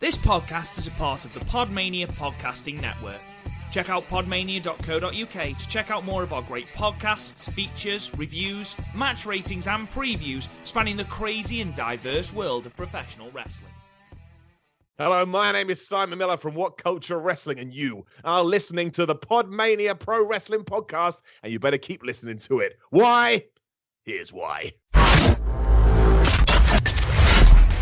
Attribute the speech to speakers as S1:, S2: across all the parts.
S1: This podcast is a part of the PodMania Podcasting Network. Check out podmania.co.uk to check out more of our great podcasts, features, reviews, match ratings and previews spanning the crazy and diverse world of professional wrestling.
S2: Hello, my name is Simon Miller from What Culture Wrestling, and you are listening to the PodMania Pro Wrestling Podcast, and you better keep listening to it. Why? Here's why.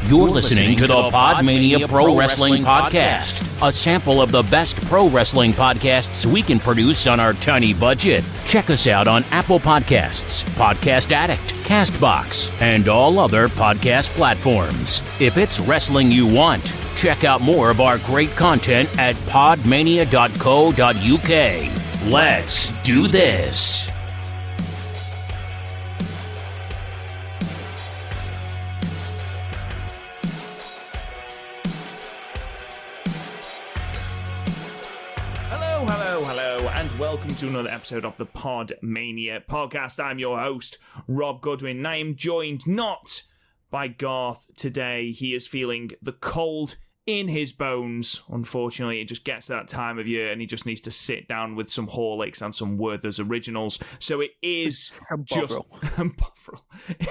S3: You're listening to the PodMania Pro Wrestling Podcast, a sample of the best pro wrestling podcasts we can produce on our tiny budget. Check us out on Apple Podcasts, Podcast Addict, CastBox, and all other podcast platforms. If it's wrestling you want, check out more of our great content at podmania.co.uk. Let's do this.
S1: Welcome to another episode of the PodMania Podcast. I'm your host, Rob Goodwin, and I am joined not by Garth today. He is feeling the cold in his bones. Unfortunately, it just gets that time of year, and he just needs to sit down with some Horlicks and some Werther's Originals. So it is just...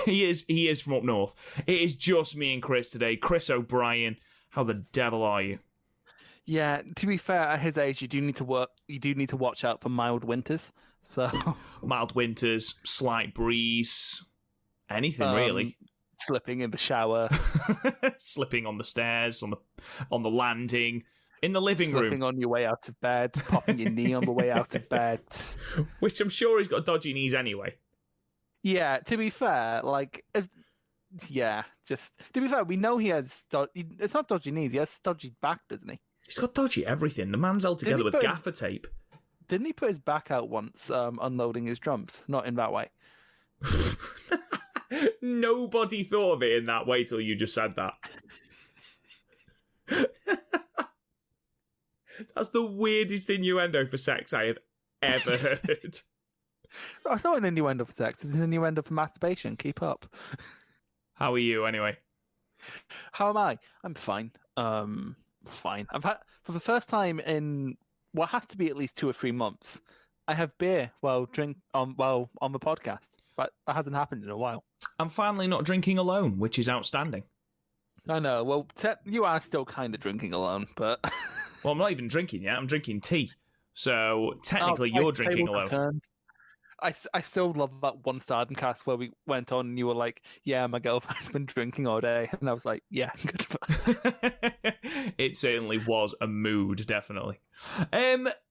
S1: He is from up north. It is just me and Chris today. Chris O'Brien, how the devil are you?
S4: Yeah, to be fair, at his age, you do need to watch out for mild winters. So
S1: mild winters, slight breeze, anything really.
S4: Slipping in the shower,
S1: slipping on the stairs, on the landing, in the living room,
S4: slipping on your way out of bed, popping your knee on the way out of bed.
S1: Which I'm sure he's got dodgy knees anyway.
S4: Yeah, to be fair, we know he has. It's not dodgy knees; he has dodgy back, doesn't he?
S1: He's got dodgy everything. The man's held together with gaffer tape.
S4: Didn't he put his back out once unloading his drums? Not in that way.
S1: Nobody thought of it in that way till you just said that. That's the weirdest innuendo for sex I have ever heard.
S4: It's not an innuendo for sex. It's an innuendo for masturbation. Keep up.
S1: How are you anyway?
S4: How am I? I'm fine. Fine. I've had, for the first time in what has to be at least 2 or 3 months, I have beer while on the podcast. But that hasn't happened in a while.
S1: I'm finally not drinking alone, which is outstanding. I
S4: know. Well, you are still kind of drinking alone, but
S1: well, I'm not even drinking yet. I'm drinking tea. So technically, you're drinking alone.
S4: Returned. I still love that one Stardom cast where we went on and you were like, yeah, my girlfriend's been drinking all day. And I was like, yeah, good for her.
S1: It certainly was a mood, definitely.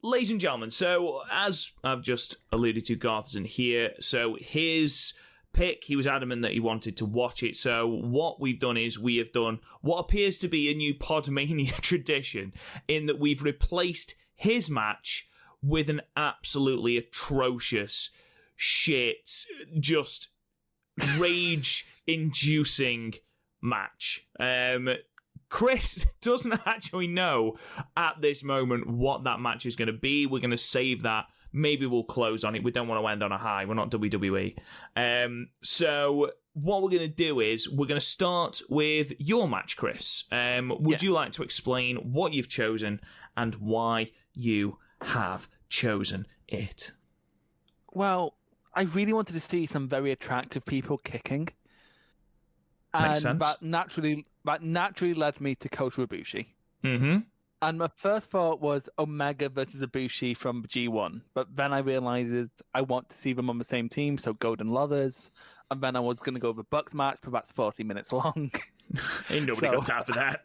S1: Ladies and gentlemen, so as I've just alluded to, Garth isn't here. So his pick, he was adamant that he wanted to watch it. So what we've done is we have done what appears to be a new PodMania tradition in that we've replaced his match with an absolutely atrocious, shit, just rage-inducing match. Chris doesn't actually know at this moment what that match is going to be. We're going to save that. Maybe we'll close on it. We don't want to end on a high. We're not WWE. So what we're going to do is we're going to start with your match, Chris. Would you like to explain what you've chosen and why you have chosen it?
S4: Well, I really wanted to see some very attractive people kicking.
S1: Makes sense.
S4: That naturally led me to Kota Ibushi.
S1: Mm-hmm.
S4: And my first thought was Omega versus Ibushi from G1. But then I realized I want to see them on the same team, so Golden Lovers. And then I was going to go with a Bucks match, but that's 40 minutes long.
S1: Ain't nobody got time for that.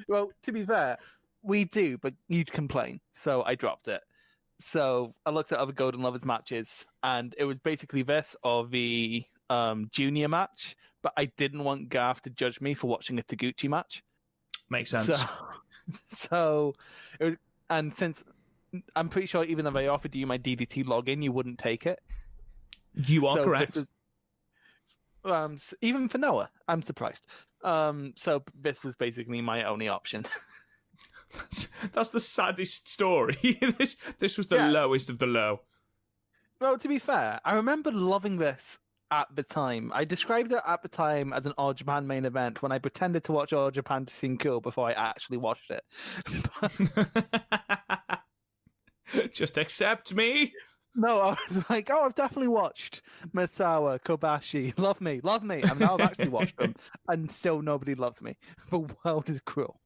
S4: Well, to be fair, we do, but you'd complain. So I dropped it. So I looked at other Golden Lovers matches, and it was basically this or the junior match, but I didn't want Garth to judge me for watching a Taguchi match.
S1: Makes sense.
S4: So it was, and since I'm pretty sure even if I offered you my DDT login, you wouldn't take it.
S1: You are correct.
S4: Even for Noah, I'm surprised. So this was basically my only option.
S1: That's the saddest story. This was the lowest of the low.
S4: Well, to be fair, I remember loving this at the time. I described it at the time as an All Japan main event when I pretended to watch All Japan to seem cool before I actually watched it.
S1: Just accept me.
S4: No, I was like, oh, I've definitely watched Misawa, Kobashi, Love Me. And now I've actually watched them, and still nobody loves me. The world is cruel.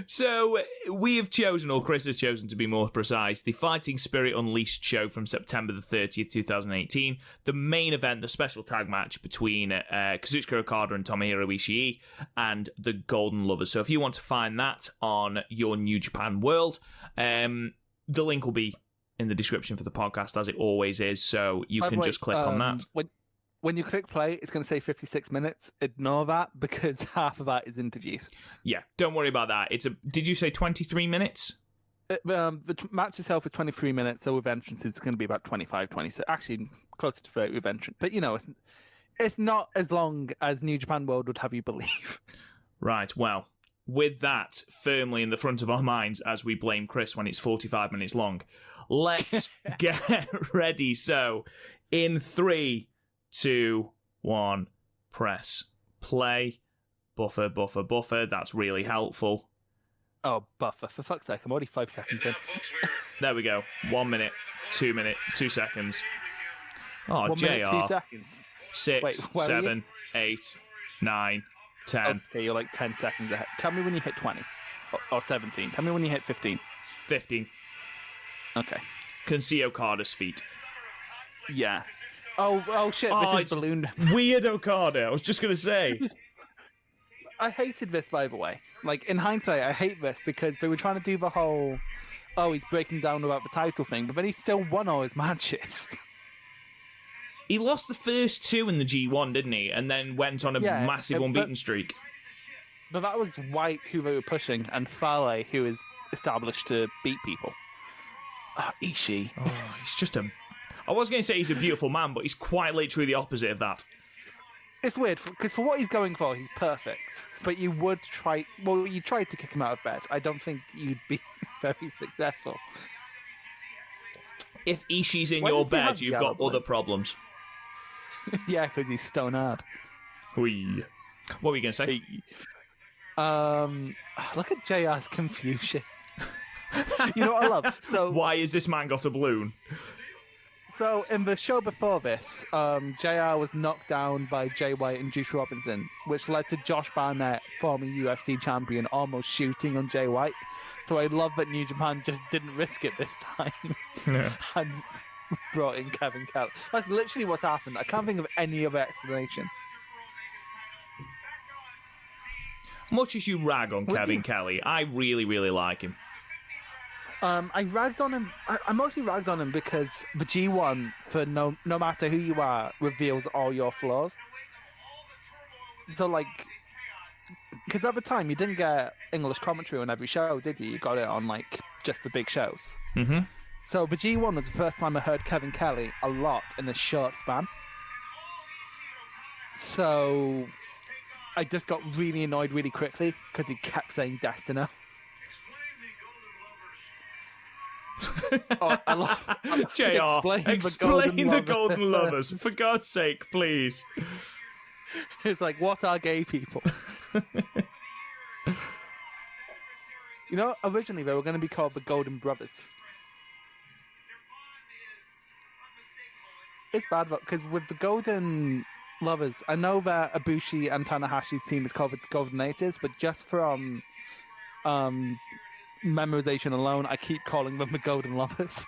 S1: So we have chosen, or Chris has chosen to be more precise, the Fighting Spirit Unleashed show from September the 30th, 2018. The main event, the special tag match between Kazuchika Okada and Tomohiro Ishii and the Golden Lovers. So if you want to find that on your New Japan world, the link will be in the description for the podcast, as it always is. So you can just click on that.
S4: When you click play, it's going to say 56 minutes. Ignore that because half of that is interviews.
S1: Yeah, don't worry about that. Did you say 23 minutes?
S4: The match itself is 23 minutes, so with entrances, it's going to be about 25, 26. Actually, closer to 30 with entrance. But, it's not as long as New Japan World would have you believe.
S1: Right, well, with that firmly in the front of our minds as we blame Chris when it's 45 minutes long, let's get ready. So, in 3, 2, 1, press play. Buffer. That's really helpful.
S4: Oh, buffer. For fuck's sake, I'm already 5 seconds in.
S1: There we go. 1 minute, 2 minutes, 2 seconds. Oh,
S4: 1
S1: JR.
S4: minute, 2 seconds.
S1: 6,
S4: Wait,
S1: 7, 8, 9, 10.
S4: Okay, you're like 10 seconds ahead. Tell me when you hit 20. Or 17. Tell me when you hit 15.
S1: 15.
S4: Okay.
S1: Can see Okada's feet.
S4: Yeah. Oh shit, this is balloon.
S1: Weird Okada, I was just going to say.
S4: I hated this, by the way. Like, in hindsight, I hate this because they were trying to do the whole, he's breaking down about the title thing, but then he still won all his matches.
S1: He lost the first 2 in the G1, didn't he? And then went on a massive unbeaten streak.
S4: But that was White, who they were pushing, and Fale, who is established to beat people. Ishii.
S1: Oh, he's just I was going to say he's a beautiful man, but he's quite literally the opposite of that.
S4: It's weird, because for what he's going for, he's perfect. But you would try... Well, you tried to kick him out of bed. I don't think you'd be very successful.
S1: If Ishii's in your bed, you've got other problems.
S4: Yeah, because he's stone hard.
S1: Whee. What were you going to say?
S4: Look at JR's confusion. You know what I love? So
S1: why has this man got a balloon?
S4: So in the show before this, JR was knocked down by Jay White and Juice Robinson, which led to Josh Barnett, former UFC champion, almost shooting on Jay White. So I love that New Japan just didn't risk it this time and brought in Kevin Kelly. That's literally what's happened. I can't think of any other explanation.
S1: Much as you rag on Kevin Kelly, I really, really like him.
S4: I ragged on him. I mostly ragged on him because the G1, for no matter who you are, reveals all your flaws. So, like, because at the time you didn't get English commentary on every show, did you? You got it on, like, just the big shows.
S1: Mm-hmm.
S4: So the G1 was the first time I heard Kevin Kelly a lot in a short span. So I just got really annoyed really quickly because he kept saying Destiny. I love
S1: JR, explain the Golden Lovers. For God's sake, please.
S4: It's like, what are gay people? You know, originally they were going to be called the Golden Brothers. It's bad because with the Golden Lovers, I know that Ibushi and Tanahashi's team is called the Golden Aces, but just from memorization alone, I keep calling them the Golden Lovers.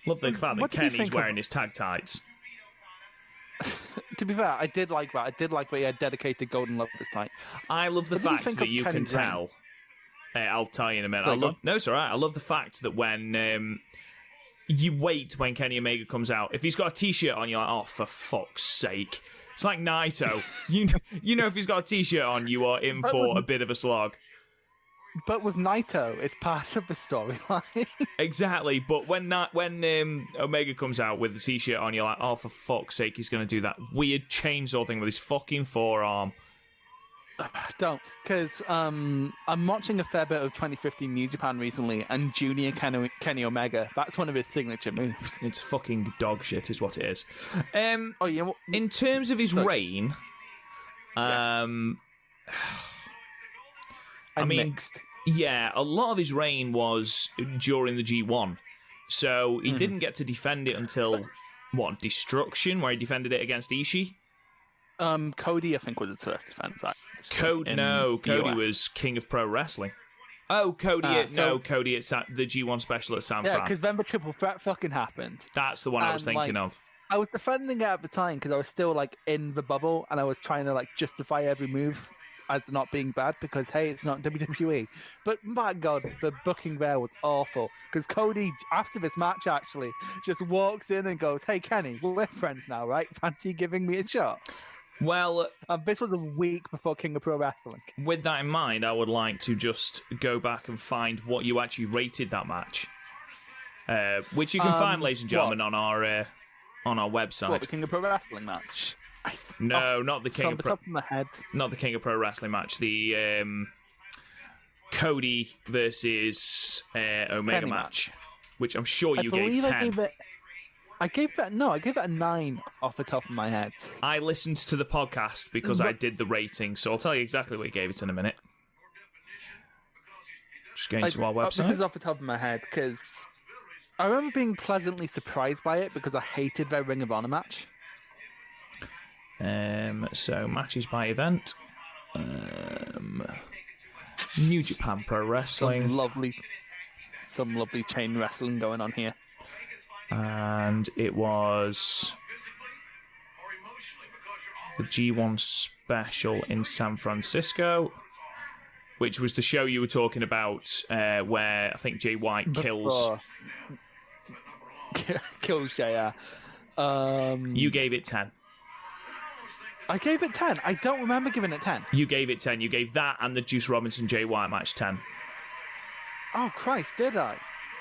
S1: Love the fact that Kenny's wearing his tag tights.
S4: To be fair, I did like that. I did like that he had dedicated Golden Lovers tights.
S1: I love the fact that you can tell. I'll tell you in a minute. No, it's all right. I love the fact that when you wait when Kenny Omega comes out, if he's got a T-shirt on, you're like, oh, for fuck's sake. It's like Naito. you know, if he's got a T-shirt on, you are in for a bit of a slog.
S4: But with Naito, it's part of the storyline.
S1: Exactly, but when Omega comes out with the T-shirt on, you're like, oh, for fuck's sake, he's going to do that weird chainsaw thing with his fucking forearm.
S4: Don't, because I'm watching a fair bit of 2015 New Japan recently, and Junior Kenny Omega, that's one of his signature moves.
S1: It's fucking dog shit, is what it is.
S4: Oh yeah.
S1: In terms of his reign, I mean,
S4: mixed.
S1: Yeah, a lot of his reign was during the G1, so he didn't get to defend it until Destruction, where he defended it against Ishii.
S4: Cody, I think, was his first defense.
S1: Cody was King of Pro Wrestling. Oh, Cody at the G1 special at San Fran.
S4: Yeah, because remember Triple Threat fucking happened.
S1: That's the one I was thinking of.
S4: I was defending it at the time because I was still in the bubble and I was trying to justify every move as not being bad because hey, it's not WWE. But my God, the booking there was awful because Cody, after this match, actually just walks in and goes, "Hey Kenny, we're friends now, right? Fancy giving me a shot?"
S1: Well,
S4: this was a week before King of Pro Wrestling.
S1: With that in mind, I would like to just go back and find what you actually rated that match, which you can find, ladies and gentlemen, on our website.
S4: What, the King of Pro Wrestling match?
S1: No, not the King of Pro.
S4: Top of my head.
S1: Not the King of Pro Wrestling match. The Cody versus Omega match, which I'm sure you gave 10.
S4: I gave it a 9 off the top of my head.
S1: I listened to the podcast because I did the rating, so I'll tell you exactly what you gave it in a minute. Just going to our website.
S4: This is off the top of my head because I remember being pleasantly surprised by it because I hated their Ring of Honor match.
S1: So matches by event. New Japan Pro Wrestling.
S4: Some lovely chain wrestling going on here.
S1: And it was the G1 special in San Francisco, which was the show you were talking about, where I think Jay White kills
S4: JR.
S1: You gave it 10.
S4: I gave it 10. I don't remember giving it 10.
S1: You gave it 10. You gave that and the Juice Robinson Jay White match 10.
S4: Oh Christ, did I?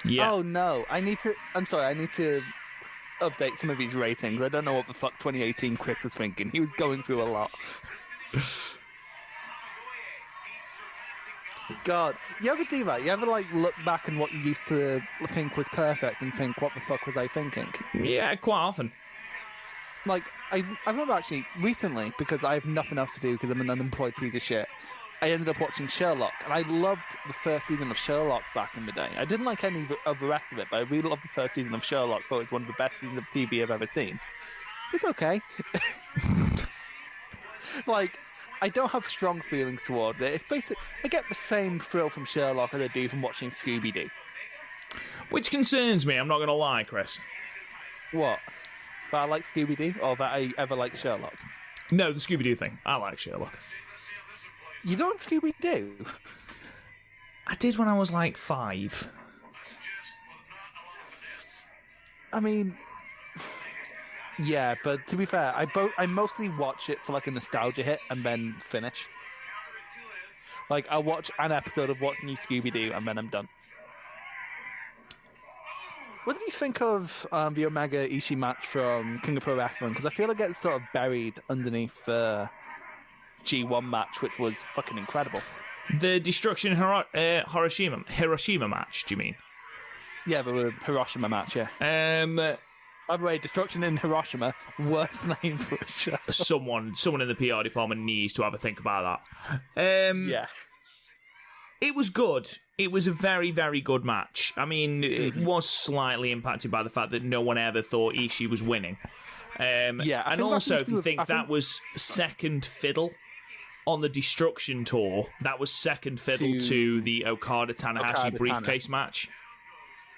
S1: Yeah.
S4: Oh no, I need to update some of these ratings. I don't know what the fuck 2018 Chris was thinking. He was going through a lot. God, you ever do that? You ever look back and what you used to think was perfect and think, what the fuck was I thinking?
S1: Yeah, quite often.
S4: I remember actually recently, because I have nothing else to do because I'm an unemployed piece of shit, I ended up watching Sherlock, and I loved the first season of Sherlock back in the day. I didn't like any of the rest of it, but I really loved the first season of Sherlock. Thought it was one of the best seasons of TV I've ever seen. It's okay. I don't have strong feelings towards it. It's basically, I get the same thrill from Sherlock as I do from watching Scooby-Doo.
S1: Which concerns me, I'm not going to lie, Chris.
S4: What? That I like Scooby-Doo, or that I ever liked Sherlock?
S1: No, the Scooby-Doo thing. I like Sherlock.
S4: You don't Scooby-Doo?
S1: I did when I was 5.
S4: I mean, yeah, but to be fair, I mostly watch it for a nostalgia hit and then finish. I'll watch an episode of What's New Scooby-Doo and then I'm done. What did you think of the Omega Ishii match from King of Pro Wrestling? Because I feel it gets sort of buried underneath the G1 match, which was fucking incredible.
S1: The Destruction Hiroshima match, do you mean?
S4: Yeah, the Hiroshima match, yeah. By the way, Destruction in Hiroshima, worst name for a show.
S1: Someone in the PR department needs to have a think about that.
S4: Yeah.
S1: It was good. It was a very, very good match. I mean, it was slightly impacted by the fact that no one ever thought Ishii was winning.
S4: Yeah,
S1: and also, if you think that was second fiddle on the Destruction tour, that was second fiddle to the Okada-Tanahashi briefcase match.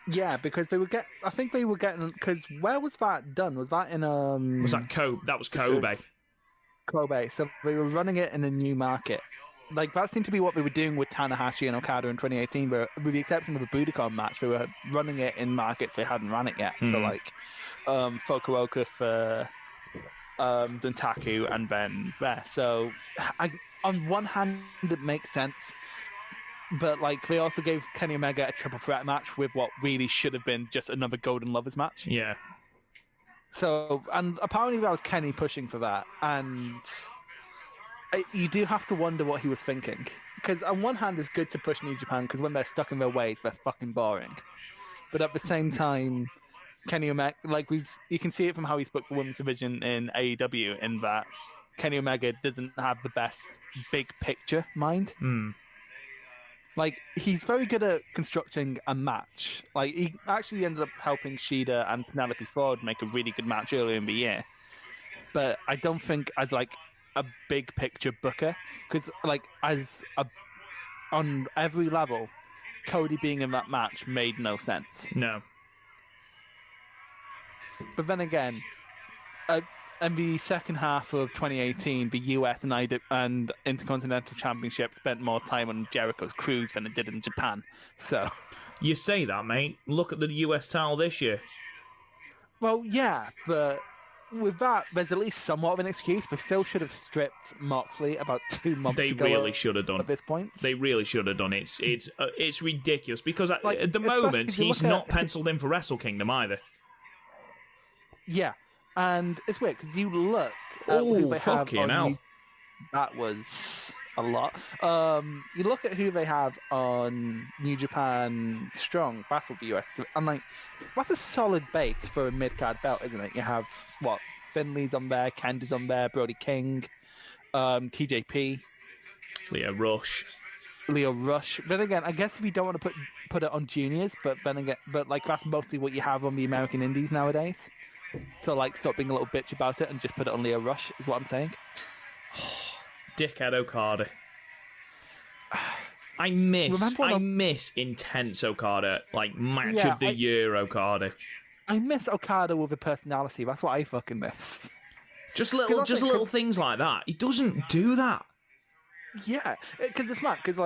S4: Yeah, because I think they were getting, because where was that done? Was that in
S1: Was that Kobe? That was Kobe.
S4: Kobe. So they were running it in a new market. That seemed to be what they were doing with Tanahashi and Okada in 2018, but with the exception of the Budokan match, they were running it in markets they hadn't ran it yet. So Fukuoka for Duntaku and then there. So on one hand, it makes sense. But they also gave Kenny Omega a triple threat match with what really should have been just another Golden Lovers match.
S1: Yeah.
S4: So, and apparently that was Kenny pushing for that. And you do have to wonder what he was thinking. Because on one hand, it's good to push New Japan because when they're stuck in their ways, they're fucking boring. But at the same time, Kenny Omega, you can see it from how he's booked the women's division in AEW, in that Kenny Omega doesn't have the best big picture mind. Like, he's very good at constructing a match. Like, he actually ended up helping Shida and Penelope Ford make a really good match earlier in the year. But I don't think as, like, a big picture booker, because, like, on every level, Cody being in that match made no sense.
S1: No.
S4: But then again, in the second half of 2018, the US and Intercontinental Championship spent more time on Jericho's cruise than it did in Japan. So,
S1: you say that, mate. Look at the US title this year.
S4: Well, yeah, but with that, there's at least somewhat of an excuse. They still should have stripped Moxley about 2 months ago.
S1: They really should have done.
S4: At this point,
S1: they really should have done. It's ridiculous because at the moment he's not penciled in for Wrestle Kingdom either.
S4: Yeah. And it's weird because you look at who they have on that was a lot. You look at who they have on New Japan Strong, Battle for the US, and like that's a solid base for a mid-card belt, isn't it? You have Finley's on there, Kendra's on there, Brody King, TJP,
S1: Leo Rush.
S4: But again, I guess if you don't want to put it on juniors, but like that's mostly what you have on the American Indies nowadays. So, like, stop being a little bitch about it and just put it on Leo Rush, is what I'm saying.
S1: Dickhead Okada. I miss intense Okada, like match of the year Okada.
S4: I miss Okada with a personality. That's what I fucking miss.
S1: Just little things like that. He doesn't do that.
S4: Yeah, because it's mad. Because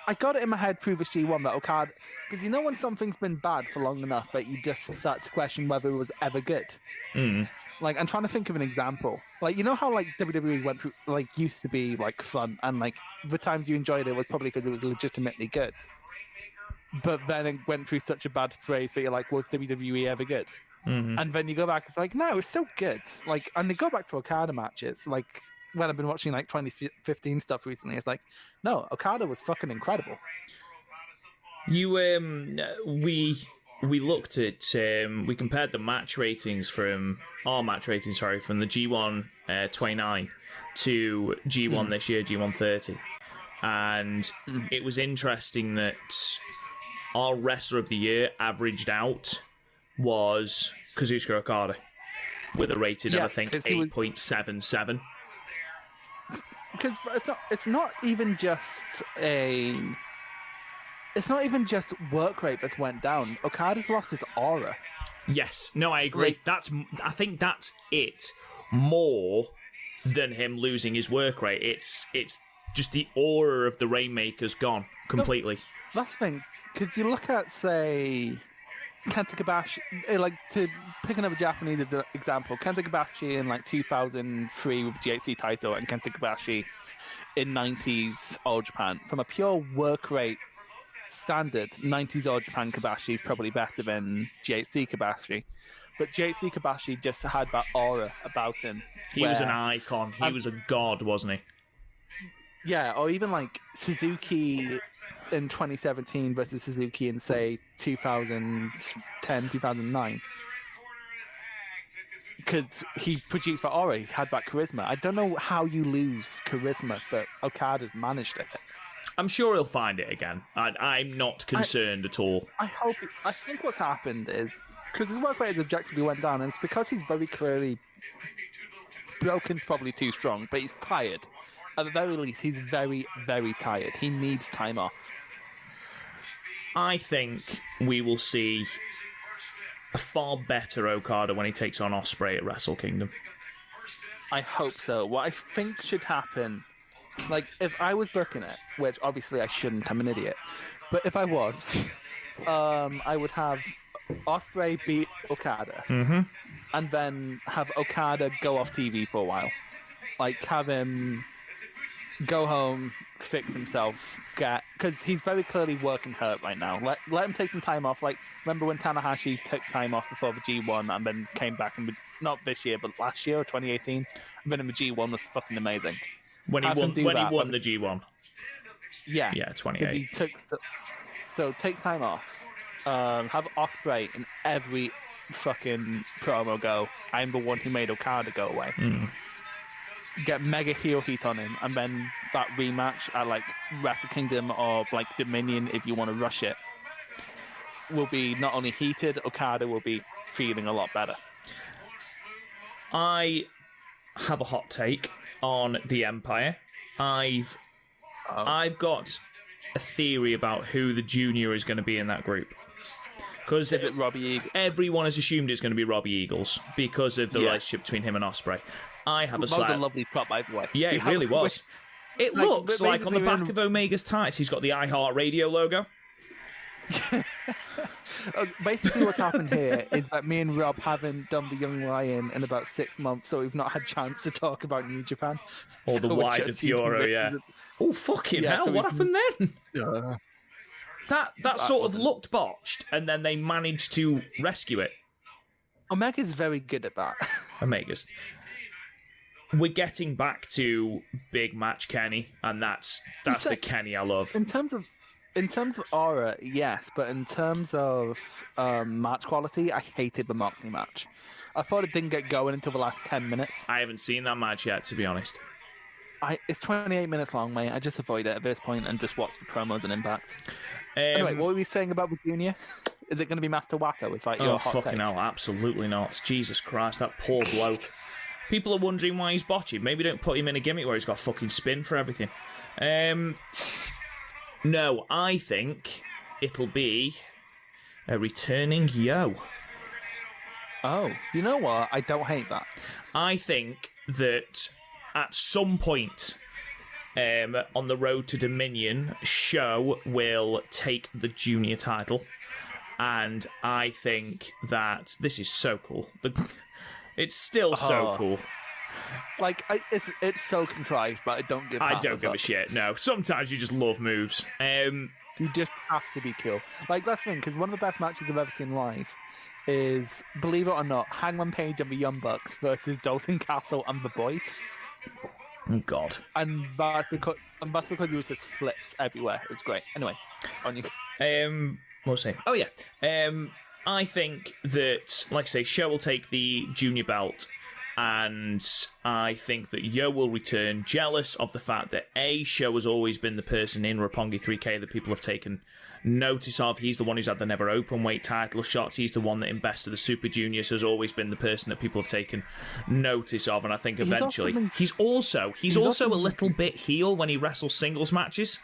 S4: I got it in my head through the G1 that Okada, because you know when something's been bad for long enough that you just start to question whether it was ever good. Like, I'm trying to think of an example. Like, you know how like WWE went through, like, used to be like fun, and like the times you enjoyed it was probably because it was legitimately good. But then it went through such a bad phase that you're like, was WWE ever good? And then you go back, it's like, no, it's still good. Like, and they go back to Okada matches, like. When I've been watching like 2015 stuff recently, it's like, no, Okada was fucking incredible.
S1: We looked at we compared the match ratings from the G1 29 to G1 this year, G1 30, and it was interesting that our wrestler of the year averaged out was Kazuchika Okada with a rating of I think 8.77.
S4: Because it's not even just work rate that's went down. Okada's lost his aura.
S1: Yes, no, I agree. I think that's it more than him losing his work rate. It's just the aura of the Rainmaker's gone completely.
S4: No, that's the thing, because you look at, say, Kenta Kobashi, like, to pick another Japanese example, Kenta Kobashi in like 2003 with the GHC title, and Kenta Kobashi in 90s All Japan. From a pure work rate standard, 90s All Japan Kobashi is probably better than GHC Kobashi. But GHC Kobashi just had that aura about him.
S1: He was an icon. He was a god, wasn't he?
S4: Yeah, or even like Suzuki in 2017 versus Suzuki in, say, 2010, 2009. Because he produced that aura, he had that charisma. I don't know how you lose charisma, but Okada's managed it.
S1: I'm sure he'll find it again. I'm not concerned at all.
S4: I think what's happened is, because his work rate has objectively went down, and it's because he's very clearly, broken's probably too strong, but he's tired. At the very least, he's very, very tired. He needs time off.
S1: I think we will see a far better Okada when he takes on Ospreay at Wrestle Kingdom.
S4: I hope so. What I think should happen, like, if I was booking it, which obviously I shouldn't, I'm an idiot, but if I was, I would have Ospreay beat Okada, and then have Okada go off TV for a while. Like, have him go home, fix himself, because he's very clearly working hurt right now. Let him take some time off. Like, remember when Tanahashi took time off before the G1 and then came back, and not this year, but last year, 2018, and then in the G1 was fucking amazing.
S1: When he won the G1.
S4: Yeah.
S1: Yeah, 28.
S4: So take time off. Have Ospreay in every fucking promo go. I'm the one who made Okada go away. Get mega heel heat on him, and then that rematch at like Wrestle Kingdom or like Dominion, if you want to rush it, will be not only heated, Okada will be feeling a lot better.
S1: I have a hot take on the Empire. I've got a theory about who the junior is going to be in that group. Because
S4: Robbie Eagles?
S1: Everyone has assumed it's going to be Robbie Eagles because of the relationship between him and Ospreay. I have
S4: that was a lovely prop, by the way.
S1: Yeah, it really was. It looks like on the back of Omega's tights, he's got the iHeartRadio logo.
S4: Basically, what's happened here is that me and Rob haven't done the Young Lion in about 6 months, so we've not had a chance to talk about New Japan.
S1: Or the wider Euro, yeah. Oh, fucking hell, what happened then? That sort of looked botched, and then they managed to rescue it.
S4: Omega's very good at that.
S1: Omega's. We're getting back to big match Kenny, and that's the Kenny I love.
S4: In terms of aura, yes, but in terms of match quality, I hated the Moxley match. I thought it didn't get going until the last 10 minutes.
S1: I haven't seen that match yet, to be honest.
S4: It's 28 minutes long, mate. I just avoid it at this point and just watch the promos and Impact. Anyway, what were we saying about the Junior? Is it going to be Master Wato? Is that your hot
S1: fucking
S4: take?
S1: hell, absolutely not. Jesus Christ, that poor bloke. People are wondering why he's botching. Maybe don't put him in a gimmick where he's got fucking spin for everything. No, I think it'll be a returning Yo.
S4: Oh, you know what? I don't hate that.
S1: I think that at some point on the road to Dominion, Sho will take the junior title. And I think that this is so cool. It's still so cool.
S4: Like, it's so contrived, but I don't give
S1: a shit, no. Sometimes you just love moves.
S4: You just have to be cool. Like, that's the thing, because one of the best matches I've ever seen live is, believe it or not, Hangman Page and the Young Bucks versus Dalton Castle and the Boys.
S1: Oh, God.
S4: And that's because he was just flips everywhere. It was great. Anyway, on you.
S1: What was I saying? Oh, yeah. I think that, like I say, Sho will take the junior belt, and I think that Yo will return, jealous of the fact that Sho has always been the person in Roppongi 3K that people have taken notice of. He's the one who's had the never open weight title shots. He's the one that in Best of the Super Juniors has always been the person that people have taken notice of, and I think eventually he's also a little bit heel when he wrestles singles matches.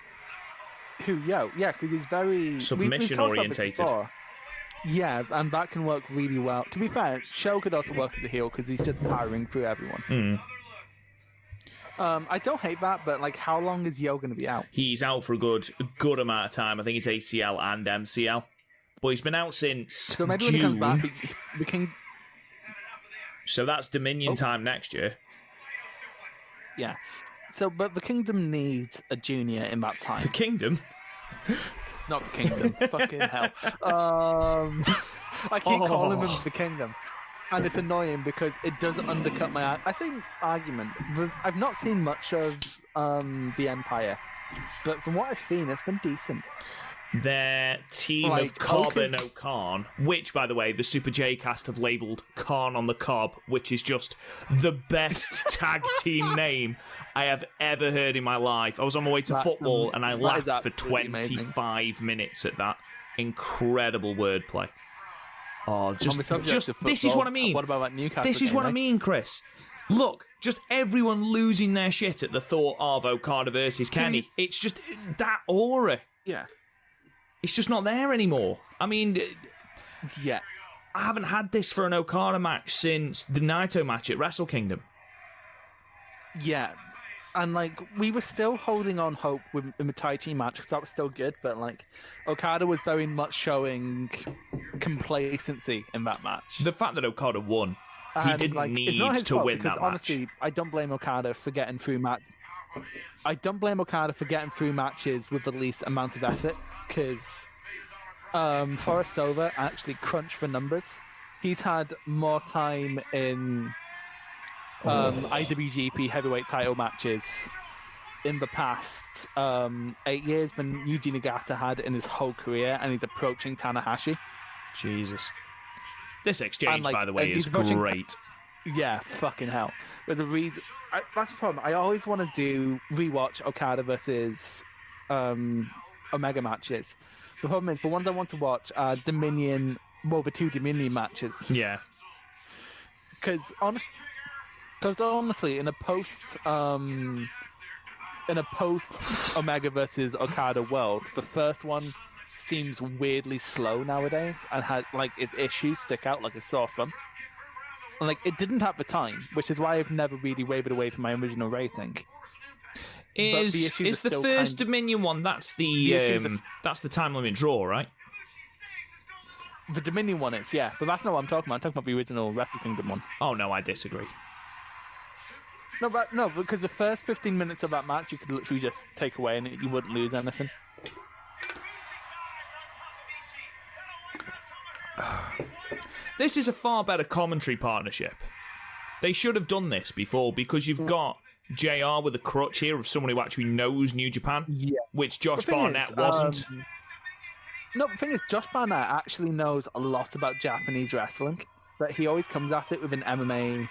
S4: Who, Yo? Yeah, because he's very
S1: submission orientated.
S4: Yeah, and that can work really well. To be fair, Sho could also work as a heel because he's just powering through everyone. I don't hate that, but like, how long is Yo going to be out?
S1: He's out for a good amount of time. I think it's ACL and MCL, but he's been out since June.
S4: When he comes back, we can.
S1: So that's Dominion time next year.
S4: Yeah. So, but the Kingdom needs a junior in that time.
S1: The Kingdom.
S4: Not the Kingdom. Fucking hell. I keep calling them the Kingdom. And it's annoying because it does undercut my argument. I've not seen much of the Empire, but from what I've seen, it's been decent.
S1: Their team of Cobb and O'Khan, which, by the way, the Super J cast have labelled Khan on the Cobb, which is just the best tag team name I have ever heard in my life. I was on my way to football and I laughed for 25 minutes at that incredible wordplay. Oh, just this is what I mean.
S4: What about that Newcastle?
S1: This is what I mean, Chris. Look, just everyone losing their shit at the thought of Okada versus Kenny. It's just that aura.
S4: Yeah.
S1: It's just not there anymore. I mean,
S4: yeah,
S1: I haven't had this for an Okada match since the Naito match at Wrestle Kingdom.
S4: Yeah, and like, we were still holding on hope in the Tai Chi match because that was still good, but like, Okada was very much showing complacency in that match.
S1: The fact that Okada won, he didn't need to win that match.
S4: Honestly, I don't blame Okada for getting through match. I don't blame Okada for getting through matches with the least amount of effort, because Forrest Silva actually crunched for numbers. He's had more time in IWGP heavyweight title matches in the past 8 years than Yuji Nagata had in his whole career, and he's approaching Tanahashi.
S1: Jesus. This exchange,
S4: And,
S1: by the way, is great.
S4: Yeah, fucking hell. There's a reason. That's the problem. I always want to rewatch Okada versus Omega matches. The problem is, the ones I want to watch are the 2 Dominion matches.
S1: Yeah.
S4: Because honestly, in a post Omega versus Okada world, the first one seems weirdly slow nowadays and has its issues stick out like a sore thumb. And it didn't have the time, which is why I've never really wavered away from my original rating.
S1: Is the first Dominion one? That's the time limit draw, right?
S4: The Dominion one is, yeah, but that's not what I'm talking about. I'm talking about the original Wrestle Kingdom one.
S1: Oh no, I disagree.
S4: No, because the first 15 minutes of that match you could literally just take away and you wouldn't lose anything.
S1: This is a far better commentary partnership. They should have done this before, because you've got JR with a crutch here of someone who actually knows New Japan, which Josh Barnett wasn't.
S4: No, the thing is, Josh Barnett actually knows a lot about Japanese wrestling, but he always comes at it with an MMA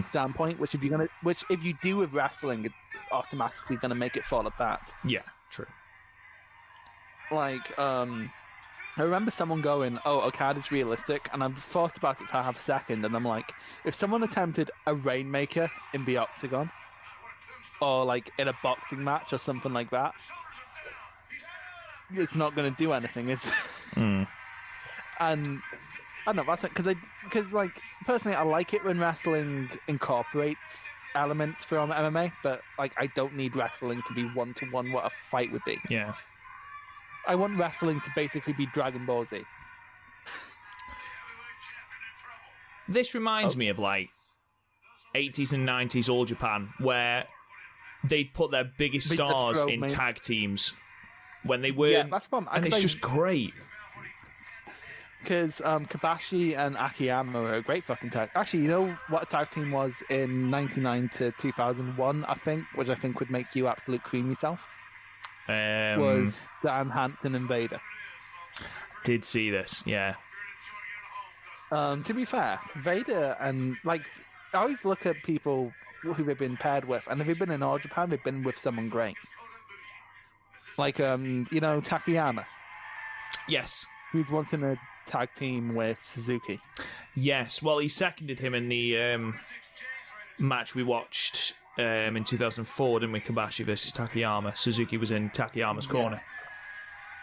S4: standpoint, which if you do with wrestling, it's automatically going to make it fall apart.
S1: Yeah, true.
S4: I remember someone going, "Oh, Okada's realistic," and I've thought about it for half a second, and I'm like, if someone attempted a Rainmaker in the Octagon, or in a boxing match or something like that, it's not going to do anything, is it? And I don't know, that's because personally, I like it when wrestling incorporates elements from MMA, but I don't need wrestling to be one-to-one what a fight would be.
S1: Yeah.
S4: I want wrestling to basically be Dragon Ball Z.
S1: This reminds me of 80s and 90s All Japan, where they'd put their biggest stars in tag teams when they were. Yeah,
S4: that's fun.
S1: And it's just great.
S4: Because Kobashi and Akiyama were a great fucking tag. Actually, you know what a tag team was in 99 to 2001, I think, which I think would make you absolute cream yourself? Was Dan Hansen and Vader.
S1: Did see this, yeah.
S4: To be fair, Vader and I always look at people who they've been paired with, and if they've been in All Japan, they've been with someone great. Takayama.
S1: Yes.
S4: Who's once in a tag team with Suzuki.
S1: Yes, well, he seconded him in the match we watched in 2004, didn't we? Kobashi versus Takayama. Suzuki was in Takayama's corner.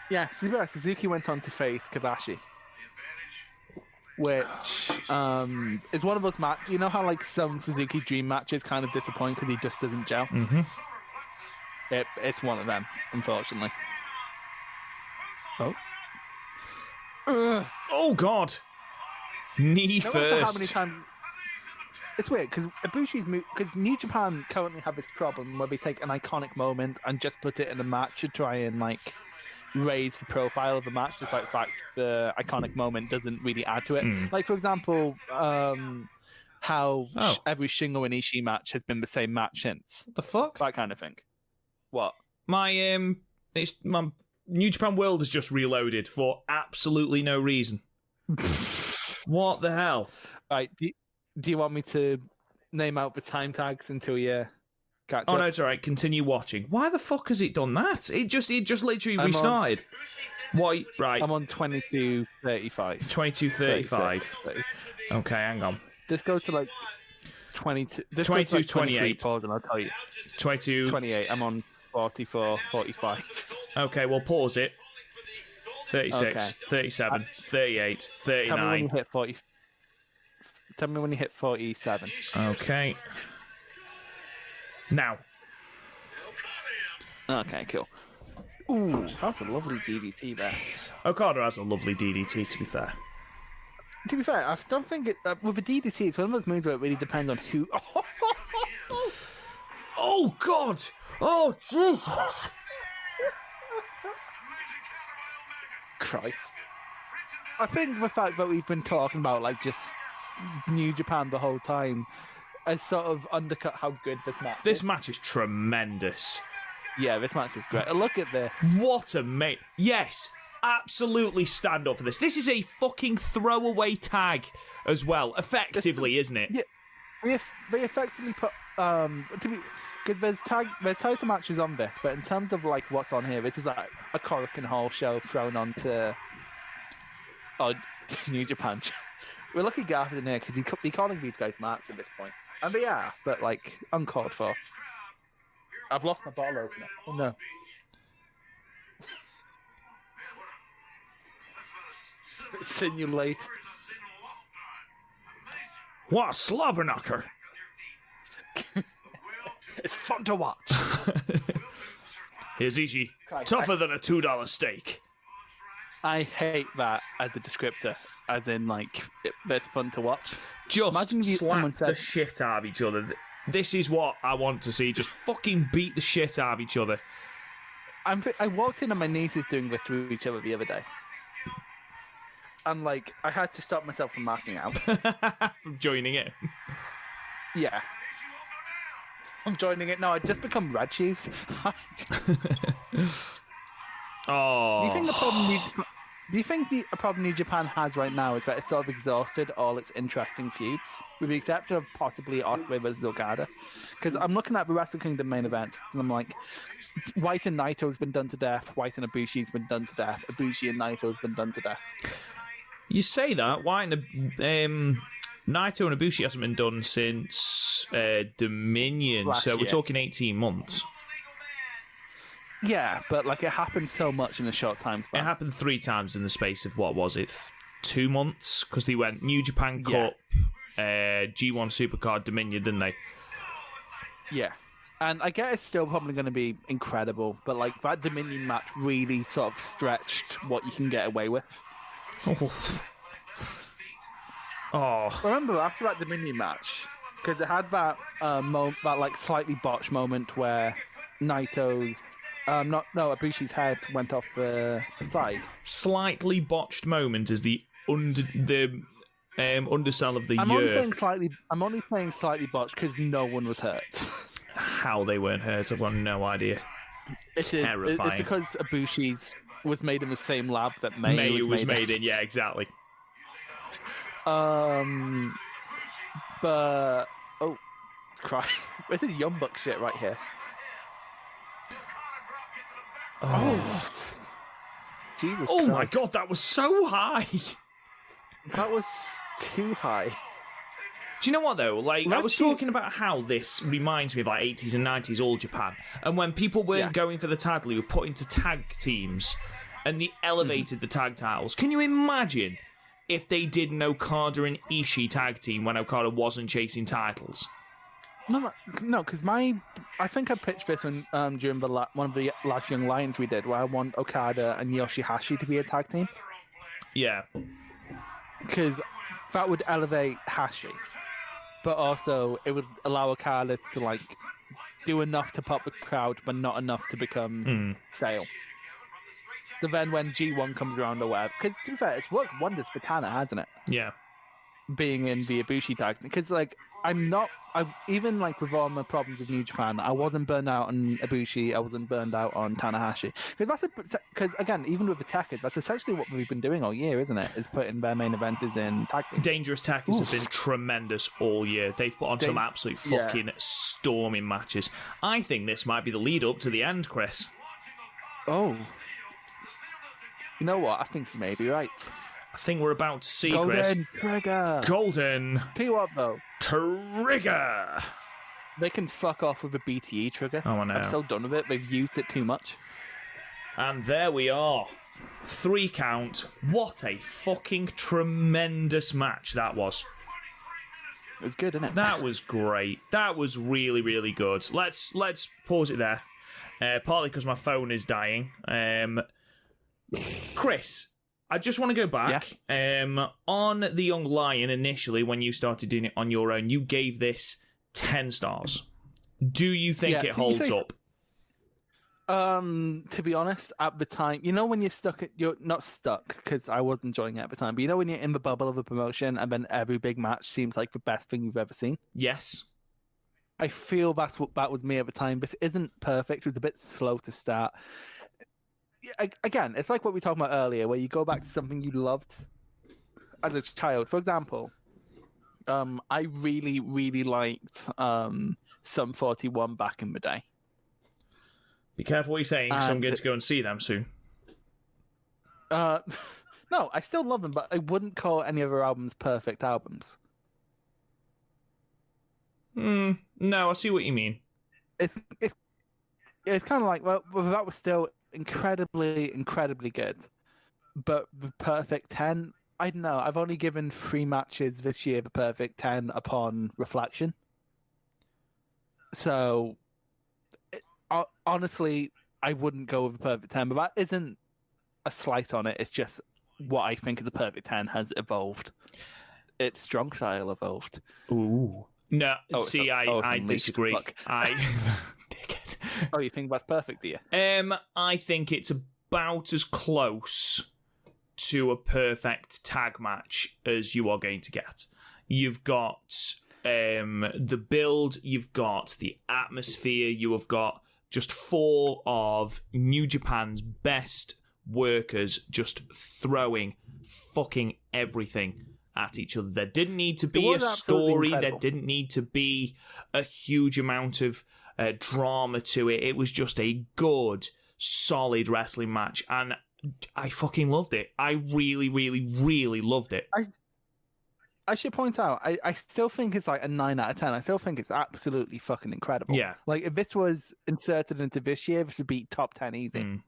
S4: Yeah, Suzuki went on to face Kobashi, which is one of those matches. You know how some Suzuki Dream matches kind of disappoint because he just doesn't gel?
S1: Mm-hmm.
S4: It's one of them, unfortunately.
S1: Oh, God. Knee
S4: no
S1: first.
S4: Matter how many times... It's weird, because New Japan currently have this problem where they take an iconic moment and just put it in a match to try and, raise the profile of the match, despite the fact the iconic moment doesn't really add to it. For example, how every Shingo and Ishii match has been the same match since.
S1: What the fuck?
S4: That kind of thing. What?
S1: My New Japan World has just reloaded for absolutely no reason. What the hell?
S4: Right, do you want me to name out the time tags until you catch up?
S1: Oh, no, it's all right. Continue watching. Why the fuck has it done that? It just literally restarted. Why? Right.
S4: I'm on 22:35.
S1: 22:35. Okay, hang on.
S4: This goes to 22.
S1: 22:28.
S4: Pause and I'll tell you. 22:28. I'm on 44:45.
S1: Okay, well, pause it. 36, 37, 38, 39.
S4: Tell me when you hit 40. Tell me when you hit 47.
S1: Okay. Now.
S4: Okay, cool. Ooh, that's a lovely DDT there.
S1: Okada has a lovely DDT, to be fair.
S4: To be fair, I don't think with a DDT, it's one of those moves where it really depends on who.
S1: Oh, God! Oh, Jesus!
S4: Christ. I think the fact that we've been talking about, like, just New Japan the whole time has sort of undercut how good this match is.
S1: This match is tremendous.
S4: Yeah, this match is great. Look at this.
S1: What a mate. Yes, absolutely stand up for this. This is a fucking throwaway tag as well, effectively, isn't it?
S4: Yeah, they effectively put because there's title matches on this, but in terms of like what's on here, this is like a Korakuen Hall show thrown onto New Japan. We're lucky Garth in here because he's calling these guys marks at this point, and they are, but like uncalled for. I've lost my bottle opener. Oh no. Simulate.
S1: What a slobber knocker.
S4: It's fun to watch.
S1: Here's Ishii. Tougher than a $2 steak.
S4: I hate that as a descriptor, as in like it's fun to watch.
S1: Just
S4: imagine if someone
S1: slap
S4: said
S1: the shit out of each other. This is what I want to see. Just fucking beat the shit out of each other.
S4: I walked in and my nieces doing this to each other the other day. And like, I had to stop myself from marking out.
S1: From joining it.
S4: Yeah. I'm joining it. No, I'd just become red shoes.
S1: Oh.
S4: Do you think the problem New Japan has right now is that it's sort of exhausted all its interesting feuds, with the exception of possibly Ospreay versus Okada? Because I'm looking at the Wrestle Kingdom main event, and I'm like, White and Naito's been done to death. White and Ibushi's been done to death. Ibushi and Naito's been done to death.
S1: You say that, White and Naito and Ibushi hasn't been done since Dominion,
S4: Last
S1: so we're
S4: year.
S1: talking 18 months.
S4: Yeah, but like it happened so much in a short time span.
S1: It happened 3 times in the space of, what was it, 2 months? Because they went New Japan Cup, G1 Supercard, Dominion, didn't they?
S4: Yeah. And I guess it's still probably going to be incredible, but like that Dominion match really sort of stretched what you can get away with.
S1: Oh.
S4: Remember after that Dominion match, because it had that that like slightly botched moment where Naito's Ibushi's head went off the side.
S1: Slightly botched moment is the undersell of the
S4: I'm
S1: year.
S4: only saying slightly botched because no one was hurt.
S1: How they weren't hurt, I've got no idea. Terrifying.
S4: It's because Ibushi's was made in the same lab that Mayu
S1: was made in. Yeah, exactly.
S4: But oh, Christ! This is Young Buck shit right here. Oh, Jesus!
S1: Oh
S4: Christ.
S1: my God, that was so high.
S4: That was too high.
S1: Do you know what though? Like, I was
S4: Actually-
S1: talking about how this reminds me of like 80s and 90s All Japan, and when people weren't going for the title, they were put into tag teams, and they elevated the tag titles. Can you imagine if they did an Okada and Ishii tag team when Okada wasn't chasing titles?
S4: No, because I think I pitched this when during one of the last Young Lions we did, where I want Okada and Yoshihashi to be a tag team,
S1: Yeah.
S4: because that would elevate Hashi, but also it would allow Okada to like do enough to pop the crowd, but not enough to become Sale. So then when G1 comes around or whatever, because to be fair, it's worked wonders for Tana, hasn't it?
S1: Yeah.
S4: Being in the Ibushi tag, because like even like with all my problems with New Japan, I wasn't burned out on Ibushi, I wasn't burned out on Tanahashi. Because again, even with the Tackers, that's essentially what we've been doing all year, isn't it? Is putting their main eventers in tag teams.
S1: Dangerous Tackers have been tremendous all year. They've put on some absolute fucking storming matches. I think this might be the lead up to the end, Chris.
S4: Oh. You know what? I think you may be right.
S1: I think we're about to see, Chris.
S4: Golden Trigger!
S1: Golden
S4: Tell you what, though.
S1: Trigger!
S4: They can fuck off with a BTE trigger.
S1: Oh, I know.
S4: I'm so done with it. They've used it too much.
S1: And there we are. 3 count. What a fucking tremendous match that was.
S4: It was good, isn't it?
S1: That was great. That was really, really good. Let's pause it there. Partly because my phone is dying. Chris, I just want to go back. On the Young Lion, initially, when you started doing it on your own, you gave this 10 stars. Do you think it holds up?
S4: To be honest, at the time, when you're not stuck, because I was enjoying it at the time, but when you're in the bubble of a promotion and then every big match seems like the best thing you've ever seen?
S1: Yes.
S4: I feel that was me at the time. This isn't perfect. It was a bit slow to start. Again, it's like what we talked about earlier, where you go back to something you loved as a child. For example, I really, really liked Sum 41 back in the day.
S1: Be careful what you're saying, because I'm going to go and see them soon.
S4: No, I still love them, but I wouldn't call any of their albums perfect albums.
S1: No, I see what you mean.
S4: It's kind of like, well, that was still incredibly, incredibly good. But the perfect 10, I don't know. I've only given 3 matches this year the perfect 10 upon reflection. So, honestly, I wouldn't go with a perfect 10, but that isn't a slight on it. It's just what I think is a perfect 10 has evolved. Its strong style evolved.
S1: Ooh. No, see, I disagree. Dickhead.
S4: Oh, you think that's perfect, do you?
S1: I think it's about as close to a perfect tag match as you are going to get. You've got the build, you've got the atmosphere, you have got just 4 of New Japan's best workers just throwing fucking everything at each other. There didn't need to be a story. There didn't need to be a huge amount of drama to it. It was just a good, solid wrestling match, and I fucking loved it. I really, really, really loved it.
S4: I should point out, I still think it's like a 9 out of 10. I still think it's absolutely fucking incredible.
S1: Yeah.
S4: Like, if this was inserted into this year, this would be top 10 easy.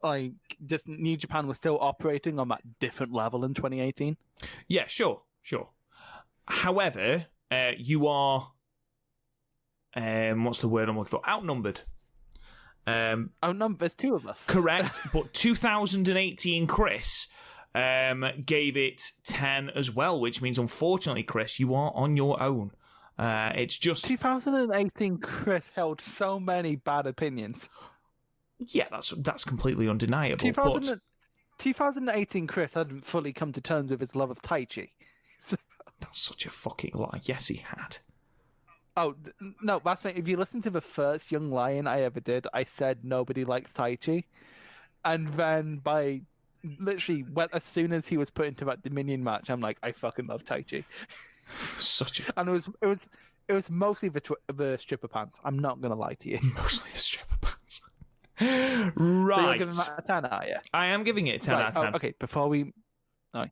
S4: Like, just New Japan was still operating on that different level in 2018.
S1: Yeah, sure. However, you are, what's the word I'm looking for? Outnumbered.
S4: Outnumbered, there's 2 of us.
S1: Correct, but 2018 Chris gave it 10 as well, which means, unfortunately, Chris, you are on your own. It's just
S4: 2018 Chris held so many bad opinions.
S1: Yeah, that's completely undeniable.
S4: 2018 Chris hadn't fully come to terms with his love of Tai Chi.
S1: That's such a fucking lie. Yes, he had.
S4: Oh, no, that's me. If you listen to the first Young Lion I ever did, I said nobody likes Tai Chi. And then as soon as he was put into that Dominion match, I'm like, I fucking love Tai Chi. And it was mostly the stripper pants. I'm not going to lie to you.
S1: Mostly the stripper pants. Right.
S4: So you're giving that a 10, are you?
S1: I am giving it a 10 out of 10.
S4: Okay, before we... Oh.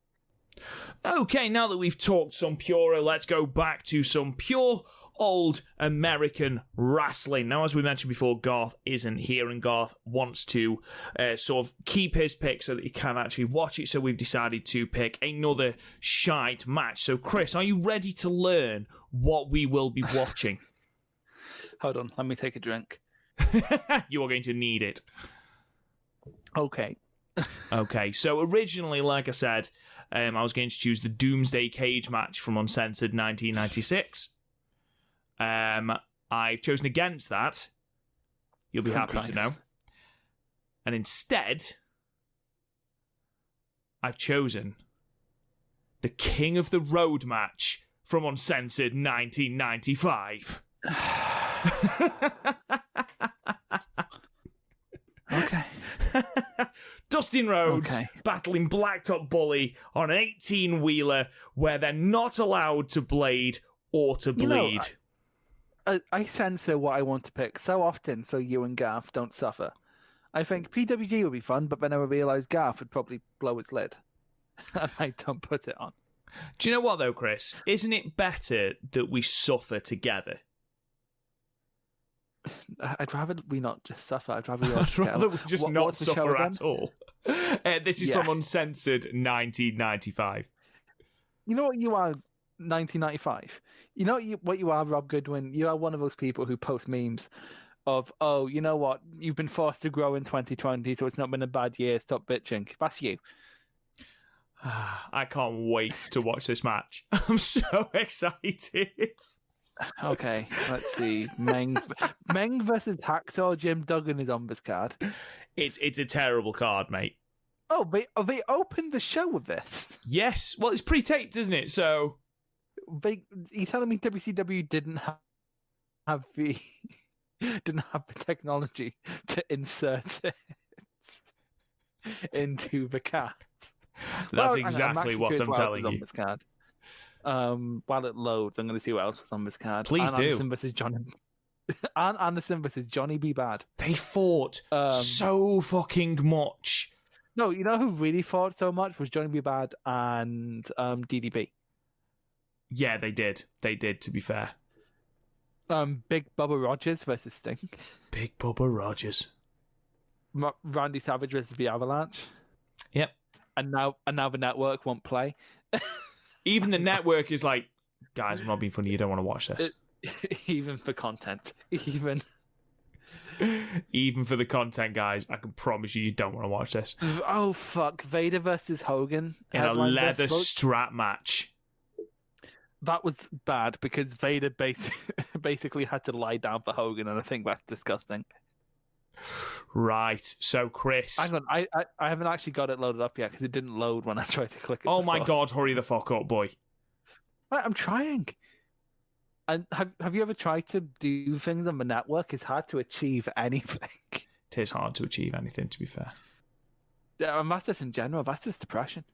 S1: Okay, now that we've talked some Puro, let's go back to some pure old American wrestling. Now, as we mentioned before, Garth isn't here, and Garth wants to sort of keep his pick so that he can actually watch it, so we've decided to pick another shite match. So, Chris, are you ready to learn what we will be watching?
S4: Hold on, let me take a drink.
S1: You are going to need it.
S4: Okay.
S1: Okay, so originally, like I said, I was going to choose the Doomsday Cage match from Uncensored 1996. I've chosen against that. You'll be happy to know. And instead, I've chosen the King of the Road match from Uncensored 1995.
S4: Okay.
S1: Dustin Rhodes battling Blacktop Bully on an 18-wheeler where they're not allowed to blade or to bleed.
S4: I censor what I want to pick so often so you and Garth don't suffer. I think PWG would be fun, but then I realised Garth would probably blow its lid. And I don't put it on.
S1: Do you know what, though, Chris? Isn't it better that we suffer together?
S4: I'd rather we not just suffer. I'd rather
S1: we just not suffer at all. This is from Uncensored 1995.
S4: You know what you are, 1995? You know what you are, Rob Goodwin? You are one of those people who post memes of, oh, you know what? You've been forced to grow in 2020, so it's not been a bad year. Stop bitching. That's you.
S1: I can't wait to watch this match. I'm so excited.
S4: Okay, let's see. Meng versus Hacksaw. Jim Duggan is on this card.
S1: It's a terrible card, mate.
S4: Oh, they opened the show with this.
S1: Yes. Well, it's pre-taped, isn't it? So
S4: You're telling me WCW didn't have the technology to insert it into the card?
S1: That's exactly what I'm telling you.
S4: This card. While it loads, I'm going to see what else is on this card.
S1: Please do.
S4: Anderson versus Johnny. Arn Anderson versus Johnny B. Bad.
S1: They fought so fucking much.
S4: No, you know who really fought so much was Johnny B. Bad and DDP.
S1: Yeah, they did. They did, to be fair.
S4: Big Bubba Rogers versus Sting.
S1: Big Bubba Rogers.
S4: Randy Savage versus the Avalanche.
S1: Yep.
S4: And now the network won't play.
S1: Even the network is like, guys, I'm not being funny. You don't want to watch this.
S4: Even for content.
S1: Even for the content, guys, I can promise you don't want to watch this.
S4: Oh, fuck. Vader versus Hogan.
S1: In a leather strap match.
S4: That was bad because Vader basically had to lie down for Hogan, and I think that's disgusting.
S1: Right. So, Chris.
S4: Hang on. I haven't actually got it loaded up yet because it didn't load when I tried to click it.
S1: Oh, my God. Hurry the fuck up, boy.
S4: Right, I'm trying. And have you ever tried to do things on the network? It's hard to achieve anything.
S1: It is hard to achieve anything, to be fair.
S4: Yeah, and that's just in general. That's just depression.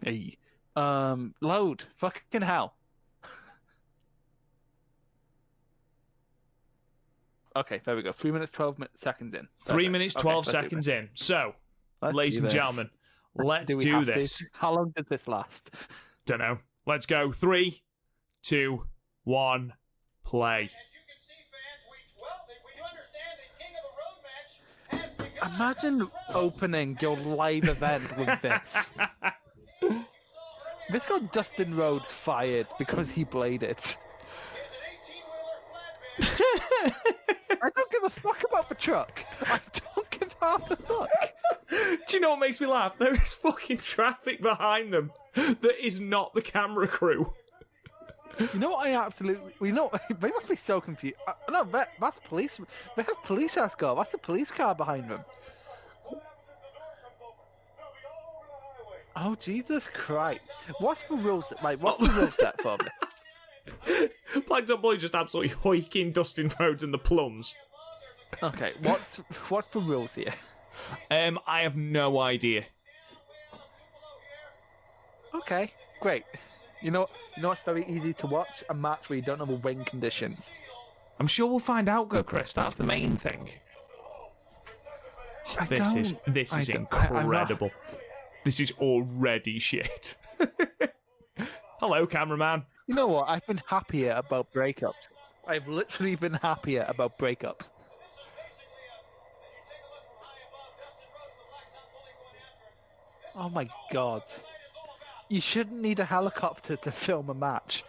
S4: Hey. Load. Fucking hell. Okay, there we go. 3 minutes, 12 seconds in.
S1: 3 minutes, 12 seconds in. So, ladies and gentlemen, let's do this.
S4: How long does this last?
S1: Don't know. Let's go. 3, 2, 1, play.
S4: Imagine opening your live event with this. This got Dustin Rhodes fired because he bladed. I don't give a fuck about the truck. I don't give half a fuck.
S1: Do you know what makes me laugh? There is fucking traffic behind them that is not the camera crew.
S4: You know what I absolutely... You know, they must be so confused. No, that's police. They have police escort. That's the police car behind them. Oh, Jesus Christ. What's the rules? Like, what's the rule set for me?
S1: Black Dot Boy just absolutely hoiking Dustin Rhodes and the plums.
S4: Okay, what's the rules here?
S1: I have no idea.
S4: Okay, great. You know what's very easy to watch? A match where you don't know the wing conditions.
S1: I'm sure we'll find out, Chris. That's the main thing. Oh, this is incredible. This is already shit. Hello, cameraman.
S4: You know what? I've been happier about breakups. I've literally been happier about breakups. Oh my God. You shouldn't need a helicopter to film a match.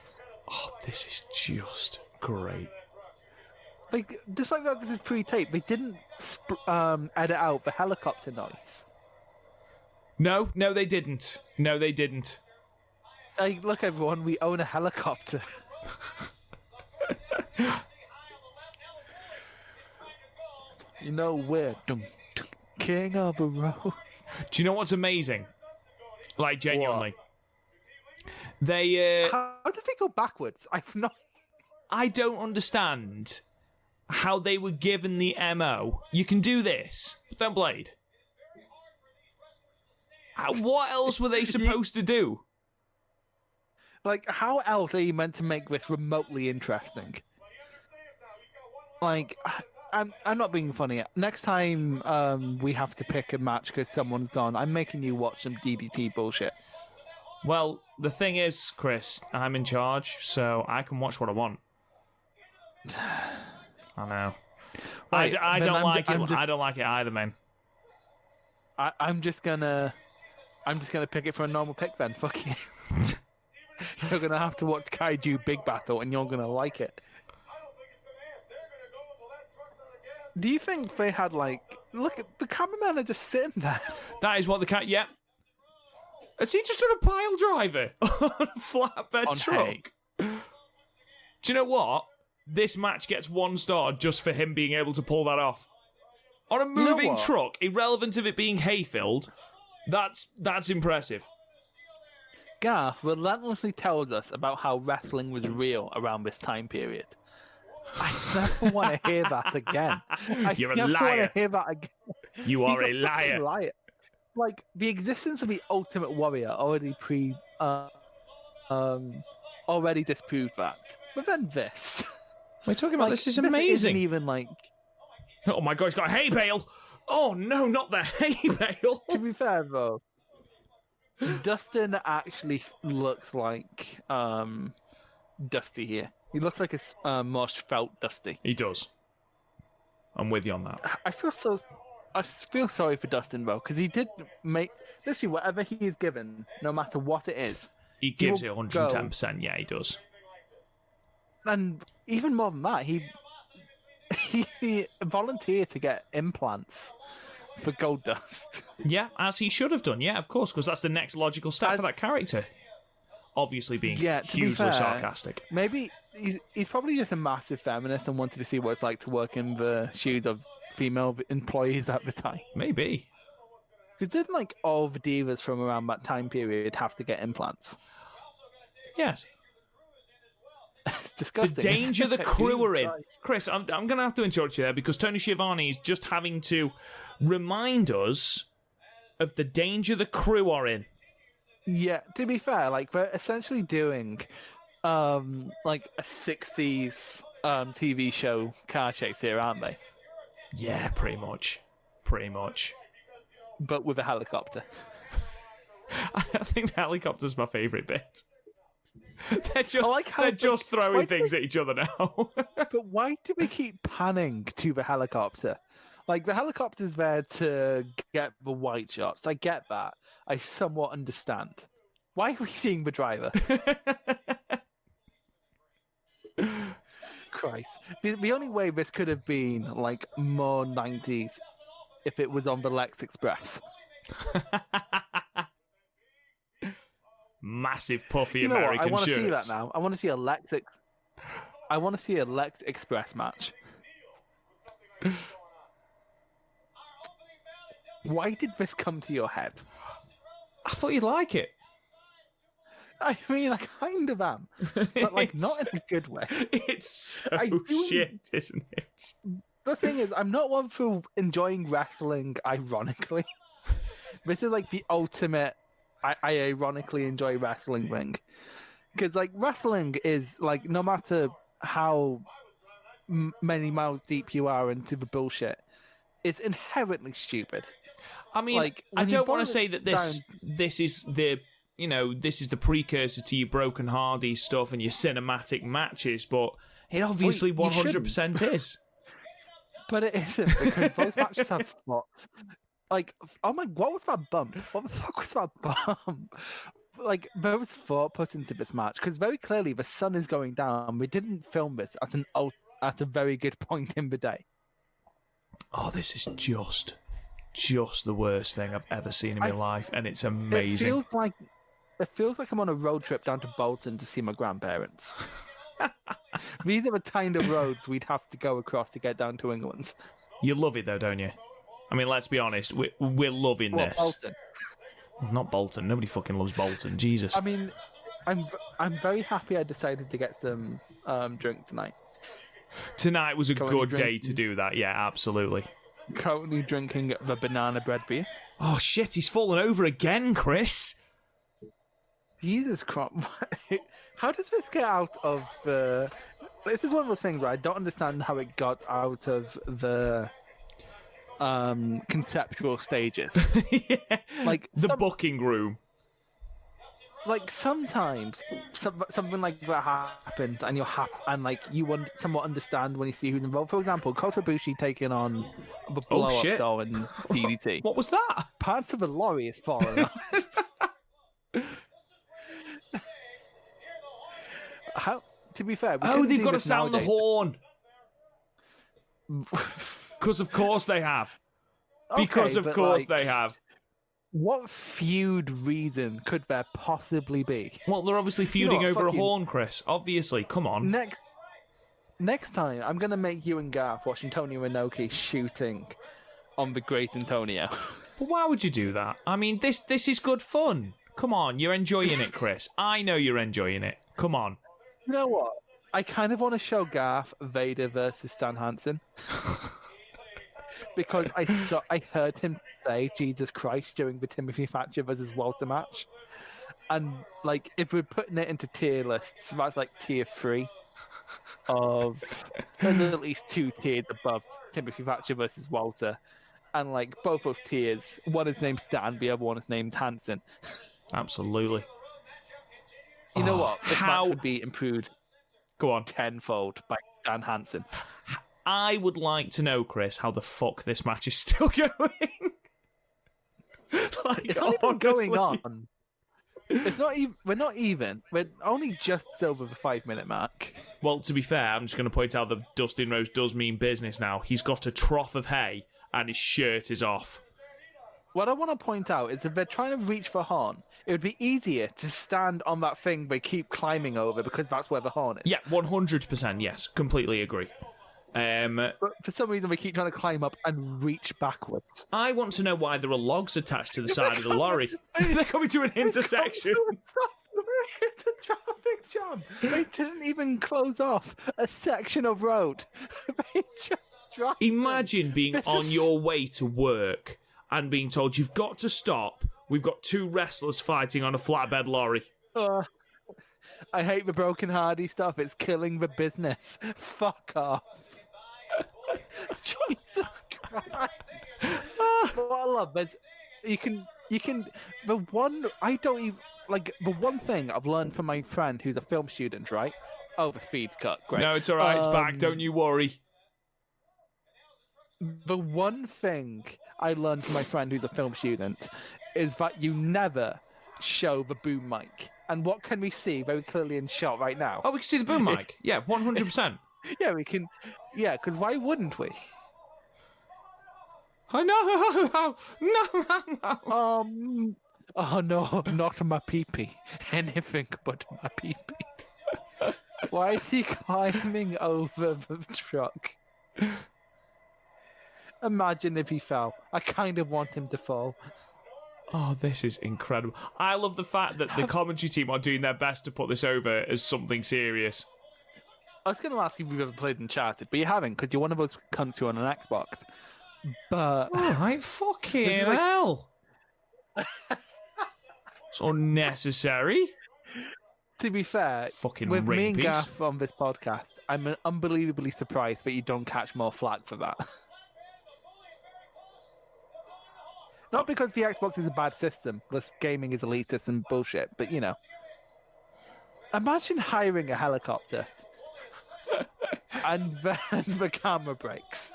S1: Oh, this is just great.
S4: Like, despite that this is pre-taped, they didn't edit out the helicopter noise.
S1: No, they didn't. No, they didn't.
S4: Hey, look, everyone, we own a helicopter. You know, we're king of the road.
S1: Do you know what's amazing? Like, genuinely. They,
S4: How did they go backwards?
S1: I don't understand how they were given the MO. You can do this, but don't blade. What else were they supposed to do?
S4: Like, how else are you meant to make this remotely interesting? Like, I'm not being funny. Next time we have to pick a match because someone's gone, I'm making you watch some DDT bullshit.
S1: Well, the thing is, Chris, I'm in charge, so I can watch what I want. I know. Right, I don't like it. I don't like it either, man.
S4: I'm just gonna pick it for a normal pick then. Fuck you. You're gonna have to watch Kaiju Big Battle, and you're gonna like it. Do you think they had look at the cameramen are just sitting there?
S1: That is what the cat. Yep. Has he just done a pile driver on a flatbed truck? Do you know what? This match gets 1 star just for him being able to pull that off. On a moving truck, irrelevant of it being hay-filled, that's impressive.
S4: Garth relentlessly tells us about how wrestling was real around this time period. I never want to hear that again.
S1: You're a
S4: never
S1: liar.
S4: want to hear that again.
S1: You are
S4: He's
S1: a liar.
S4: liar. Like, the existence of the Ultimate Warrior already disproved that. But then this.
S1: We're talking about this is amazing.
S4: This isn't even like...
S1: Oh my god, he's got a hay bale! Oh no, not the hay bale!
S4: To be fair, though, Dustin actually looks like Dusty here. He looks like a more felt Dusty.
S1: He does. I'm with you on that.
S4: I feel sorry for Dustin, though, because he did make... Literally, whatever he is given, no matter what it is...
S1: He gives it 110%, yeah, he does.
S4: And even more than that, he volunteered to get implants for Goldust.
S1: Yeah, as he should have done. Yeah, of course, because that's the next logical step for that character. Obviously being hugely sarcastic.
S4: Maybe he's probably just a massive feminist and wanted to see what it's like to work in the shoes of female employees at the time.
S1: Maybe.
S4: Because didn't like all the divas from around that time period have to get implants?
S1: Yes.
S4: It's disgusting.
S1: The danger the crew are in. Chris, I'm going to have to interrupt you there because Tony Schiavone is just having to remind us of the danger the crew are in.
S4: Yeah, to be fair, like they're essentially doing like a 60s TV show car chase here, aren't they?
S1: Yeah, pretty much. Pretty much.
S4: But with a helicopter.
S1: I think the helicopter's my favourite bit. They're just throwing things at each other now.
S4: But why do we keep panning to the helicopter? Like, the helicopter's there to get the white shots. I get that. I somewhat understand. Why are we seeing the driver? Christ. The only way this could have been, like, more 90s if it was on the Lex Express.
S1: Massive puffy
S4: you know
S1: American
S4: what? I want to
S1: shirts.
S4: see that now. I want to see a Lex Express match. Why did this come to your head?
S1: I thought you'd like it.
S4: I mean, I kind of am, but like not in a good way.
S1: It's so shit, isn't it?
S4: The thing is, I'm not one for enjoying wrestling ironically. This is like the ultimate I ironically enjoy wrestling thing. Because like wrestling is like, no matter how many miles deep you are into the bullshit, it's inherently stupid.
S1: I mean, like, I don't want to say that this is the precursor to your Broken Hardy stuff and your cinematic matches, but it obviously 100% is. But it isn't, because those matches have what? Like, oh my, what was that bump? What the fuck was that bump? Like, there was thought put into this match, because very clearly the sun is going down. We didn't film this at a very good point in the day. Oh, this is just the worst thing I've ever seen in my life, and it's amazing. It feels like I'm on a road trip down to Bolton to see my grandparents. These are the kind of roads we'd have to go across to get down to England. You love it though, don't you? I mean, let's be honest, we're loving this. Bolton? Well, not Bolton. Nobody fucking loves Bolton. Jesus. I mean, I'm very happy I decided to get some drink tonight. Tonight was a good day to do that. Yeah, absolutely. Currently drinking the banana bread beer. Oh shit! He's fallen over again, Chris. Jesus Christ! How does this get out of the? This is one of those things where I don't understand how it got out of the conceptual stages. Yeah. Like the booking room. Like sometimes something like that happens, and you're happy, and like you somewhat understand when you see who's involved. For example, Kota Ibushi taking on the blow-up doll in DDT. What was that? Parts of the lorry is falling off. How? To be fair, they've got to sound the horn. Because of course they have. Because of course they have. What feud reason could there possibly be? Well, they're obviously feuding over a horn, Chris. Obviously, come on.
S4: Next time, I'm going to make you and Garth watch Antonio Inoki shooting on the great Antonio.
S1: But why would you do that? I mean, this is good fun. Come on, you're enjoying it, Chris. I know you're enjoying it. Come on.
S4: You know what? I kind of want to show Garth Vader versus Stan Hansen. Because I heard him say Jesus Christ during the Timothy Thatcher versus Walter match. And, like, if we're putting it into tier lists, that's like tier 3 of... There's at least 2 tiers above Timothy Thatcher versus Walter. And, like, both those tiers, one is named Stan, the other one is named Hansen.
S1: Absolutely.
S4: You know what? This
S1: how-
S4: match would be improved
S1: Go on.
S4: tenfold by Stan Hansen.
S1: I would like to know, Chris, how the fuck this match is still going. Like,
S4: It's not even going
S1: honestly.
S4: on. It's not even. We're not even. We're only just over the 5-minute mark.
S1: Well, to be fair, I'm just going to point out that Dustin Rhodes does mean business now. He's got a trough of hay and his shirt is off.
S4: What I want to point out is if they're trying to reach for Horn, it would be easier to stand on that thing they keep climbing over because that's where the Horn is.
S1: Yeah, 100%, yes. Completely agree.
S4: But for some reason, we keep trying to climb up and reach backwards.
S1: I want to know why there are logs attached to the side of the lorry. They're coming to an intersection.
S4: It's a traffic jam. They didn't even close off a section of road. They just drive.
S1: Imagine being
S4: This
S1: on
S4: is-
S1: your way to work and being told you've got to stop. We've got 2 wrestlers fighting on a flatbed lorry.
S4: I hate the broken hardy stuff. It's killing the business. Fuck off. Jesus Christ. What I love is you can the one I don't even like the one thing I've learned from my friend who's a film student, right? Oh, the feed's cut. Great.
S1: No, it's all right. It's back. Don't you worry.
S4: The one thing I learned from my friend who's a film student is that you never show the boom mic. And what can we see very clearly in shot right now?
S1: Oh, we can see the boom mic. Yeah, 100%.
S4: Yeah, we can. Yeah, because why wouldn't we?
S1: I know. No.
S4: Oh no, not my pee-pee. Anything but my pee-pee. Why is he climbing over the truck? Imagine if he fell. I kind of want him to fall.
S1: Oh, this is incredible. I love the fact that the commentary team are doing their best to put this over as something serious.
S4: I was going to ask if you've ever played Uncharted, but you haven't, because you're one of those cunts who on an Xbox. But
S1: All right, fucking
S4: like-
S1: hell. It's unnecessary.
S4: to be fair,
S1: Fucking
S4: with me and
S1: rapies.
S4: Garth on this podcast, I'm unbelievably surprised that you don't catch more flack for that. Not because the Xbox is a bad system, plus gaming is elitist and bullshit, but you know. Imagine hiring a helicopter and then the camera breaks.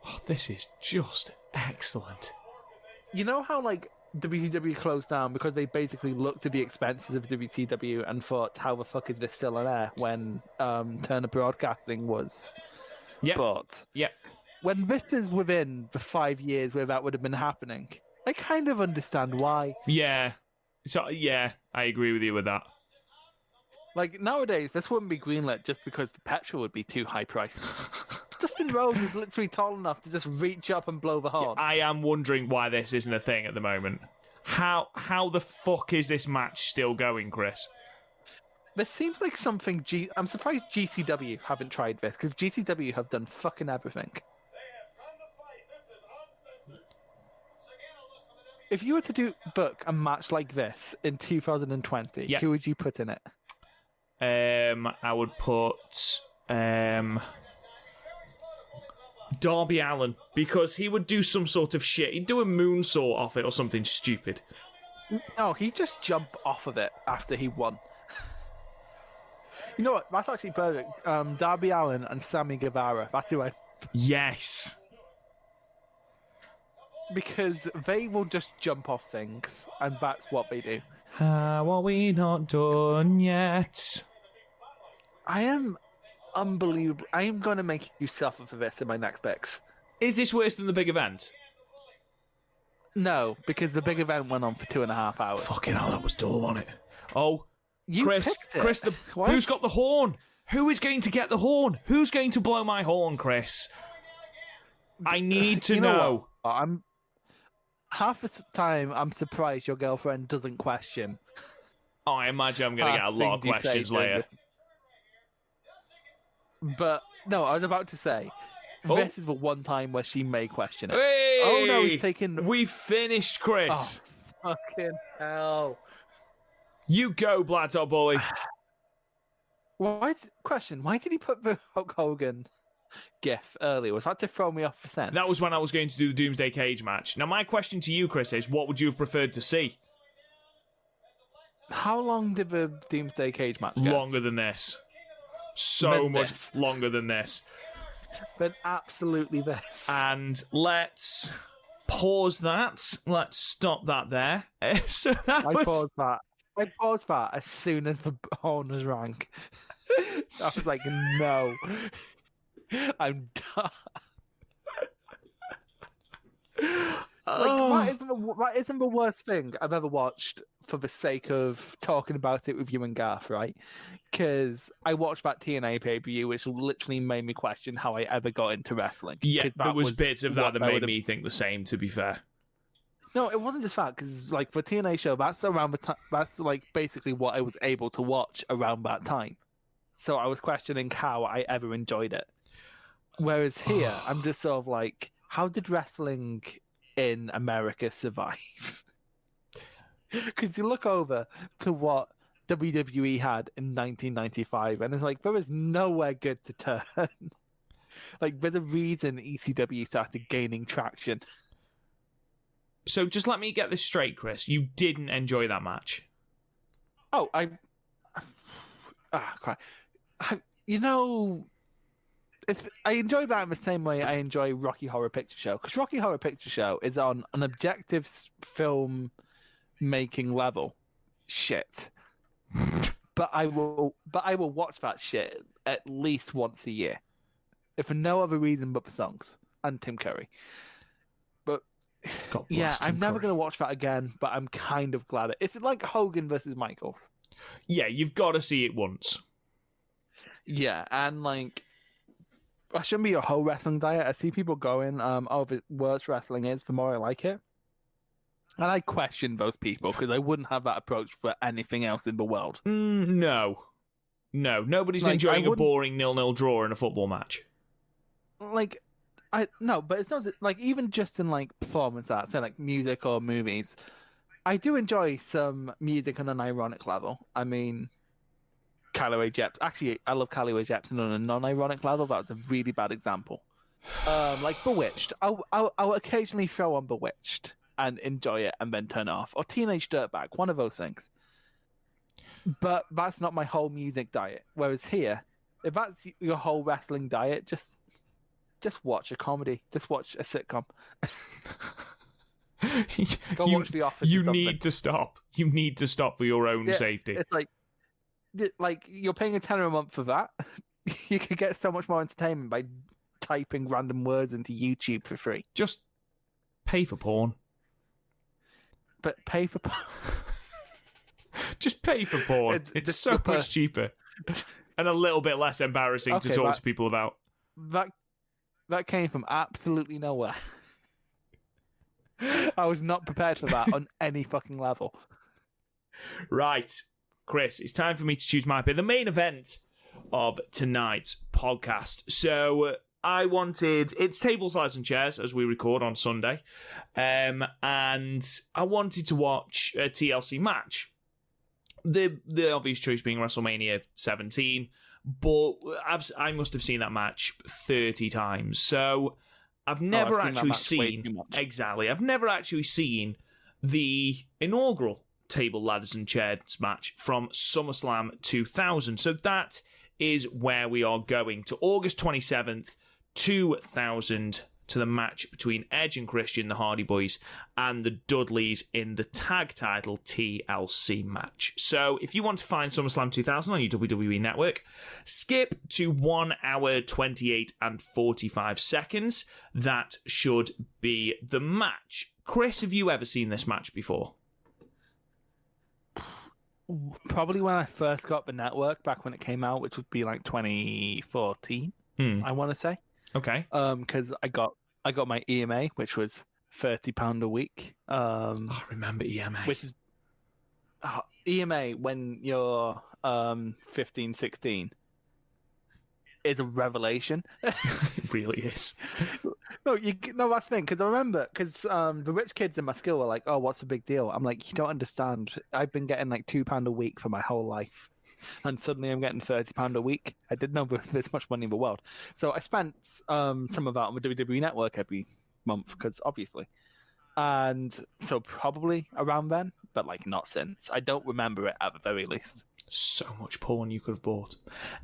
S1: Oh, this is just excellent.
S4: You know how, like, WCW closed down because they basically looked at the expenses of WCW and thought, how the fuck is this still on air when Turner Broadcasting was bought?
S1: Yep.
S4: When this is within the 5 years where that would have been happening, I kind of understand why.
S1: Yeah. So, yeah, I agree with you with that.
S4: Like, nowadays, this wouldn't be greenlit just because the petrol would be too high priced. Dustin Rhodes is literally tall enough to just reach up and blow the horn.
S1: I am wondering why this isn't a thing at the moment. How the fuck is this match still going, Chris?
S4: This seems like something I'm surprised GCW haven't tried this, because GCW have done fucking everything. If you were to book a match like this in 2020,
S1: Yeah.
S4: who would you put in it?
S1: I would put Darby Allin, because he would do some sort of shit. He'd do a moonsault off it or something stupid.
S4: No, he just jumped off of it after he won. You know what? That's actually perfect. Darby Allin and Sammy Guevara. That's who I...
S1: Yes.
S4: Because they will just jump off things, and that's what they do.
S1: How are we not done yet?
S4: I am unbelievable. I am going to make you suffer for this in my next picks.
S1: Is this worse than the big event?
S4: No, because the big event went on for 2.5 hours.
S1: Fucking hell, that was dull, wasn't it? Oh,
S4: You
S1: Chris,
S4: picked it.
S1: Chris,
S4: What?
S1: who's got the horn? Who is going to get the horn? Who's going to blow my horn, Chris? I need to know.
S4: I'm half the time I'm surprised your girlfriend doesn't question.
S1: Oh, I imagine I'm going to get a lot of questions later.
S4: But no, I was about to say, this is the one time where she may question it.
S1: Hey!
S4: Oh no, he's taken.
S1: We finished, Chris.
S4: Oh, fucking hell!
S1: You go, Bladtop Bully.
S4: Why did he put the Hulk Hogan gif earlier? Was that to throw me off the scent?
S1: That was when I was going to do the Doomsday Cage match. Now, my question to you, Chris, is what would you have preferred to see?
S4: How long did the Doomsday Cage match go?
S1: Longer than this. So much longer than this.
S4: But absolutely this.
S1: And let's pause that. Let's stop that there. So that
S4: I paused that as soon as the horn was rang. I was like, no. I'm done. That isn't the worst thing I've ever watched for the sake of talking about it with you and Garth, right? Because I watched that TNA pay-per-view, which literally made me question how I ever got into wrestling.
S1: Yeah, there was bits of that made me think the same, to be fair.
S4: No, it wasn't just that, because like the TNA show, that's around the time. That's like basically what I was able to watch around that time. So I was questioning how I ever enjoyed it. Whereas here, I'm just sort of like, how did wrestling in America survive? Because you look over to what WWE had in 1995, and it's like there was nowhere good to turn. Like, there's a reason ECW started gaining traction.
S1: So just let me get this straight, Chris. You didn't enjoy that match?
S4: Oh, I enjoyed that in the same way I enjoy Rocky Horror Picture Show, because Rocky Horror Picture Show is on an objective film making level. Shit. But I will watch that shit at least once a year, if for no other reason but the songs and Tim Curry. But yeah, I'm never going to watch that again, but I'm kind of glad it's like Hogan versus Michaels.
S1: Yeah, you've got to see it once.
S4: Yeah, and like, that shouldn't be a whole wrestling diet. I see people going, the worse wrestling is, the more I like it. And I question those people, because I wouldn't have that approach for anything else in the world.
S1: No. Nobody's enjoying a boring 0-0 draw in a football match.
S4: Like, but it's not like, even just in like performance art, so like music or movies, I do enjoy some music on an ironic level. I mean, Callaway Jepsen. Actually, I love Callaway Jepsen on a non-ironic level. That was a really bad example. Like Bewitched. I'll occasionally throw on Bewitched and enjoy it and then turn it off. Or Teenage Dirtbag, one of those things. But that's not my whole music diet. Whereas here, if that's your whole wrestling diet, just watch a comedy. Just watch a sitcom. Watch The Office.
S1: You need to stop. You need to stop for your own safety.
S4: It's like you're paying a £10 a month for that. You could get so much more entertainment by typing random words into YouTube for free.
S1: Just pay for porn.
S4: But pay for porn.
S1: Just pay for porn. It's so much cheaper. And a little bit less embarrassing to talk to people about.
S4: That came from absolutely nowhere. I was not prepared for that on any fucking level.
S1: Right. Chris, it's time for me to choose my pick. The main event of tonight's podcast. So it's tables, ladders, and chairs as we record on Sunday. And I wanted to watch a TLC match. The obvious choice being WrestleMania 17, but I must have seen that match 30 times. So I've never actually seen exactly. I've never actually seen the inaugural table, ladders, and chairs match from SummerSlam 2000. So that is where we are going to August 27th, 2000, to the match between Edge and Christian, the Hardy Boys, and the Dudleys in the tag title TLC match. So if you want to find SummerSlam 2000 on your WWE network, skip to 1 hour 28 and 45 seconds. That should be the match. Chris, have you ever seen this match before?
S4: Probably when I first got the network, back when it came out, which would be like 2014, I want to say.
S1: Okay.
S4: Because I got my EMA, which was £30 a week.
S1: I remember EMA.
S4: Which is EMA when you're 15, 16 is a revelation.
S1: It really is.
S4: No, that's the thing. Because I remember, the rich kids in my school were like, "Oh, what's the big deal?" I'm like, "You don't understand. I've been getting like £2 a week for my whole life, and suddenly I'm getting £30 a week. I didn't know there's much money in the world, so I spent some of that on the WWE Network every month, because obviously, and so probably around then, but like not since. I don't remember it at the very least.
S1: So much porn you could have bought.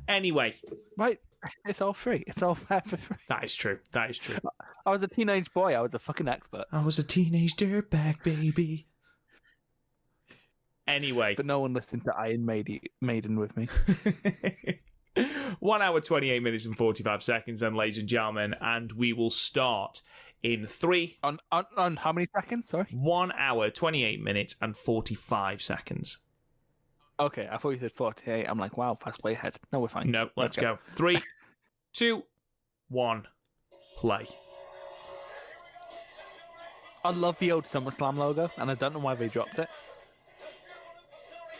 S1: Anyway,
S4: right. It's all free. It's all fair for free.
S1: That is true. That is true.
S4: I was a teenage boy. I was a fucking expert.
S1: I was a teenage dirtbag baby. Anyway.
S4: But no one listened to Iron Maiden with me.
S1: 1 hour, 28 minutes and 45 seconds then, ladies and gentlemen, and we will start in 3...
S4: On how many seconds? Sorry?
S1: 1 hour, 28 minutes and 45 seconds.
S4: Okay, I thought you said 48. I'm like, wow, fast way ahead. No, we're fine.
S1: No, let's go. 3, 2, 1, play.
S4: I love the old SummerSlam logo, and I don't know why they dropped it.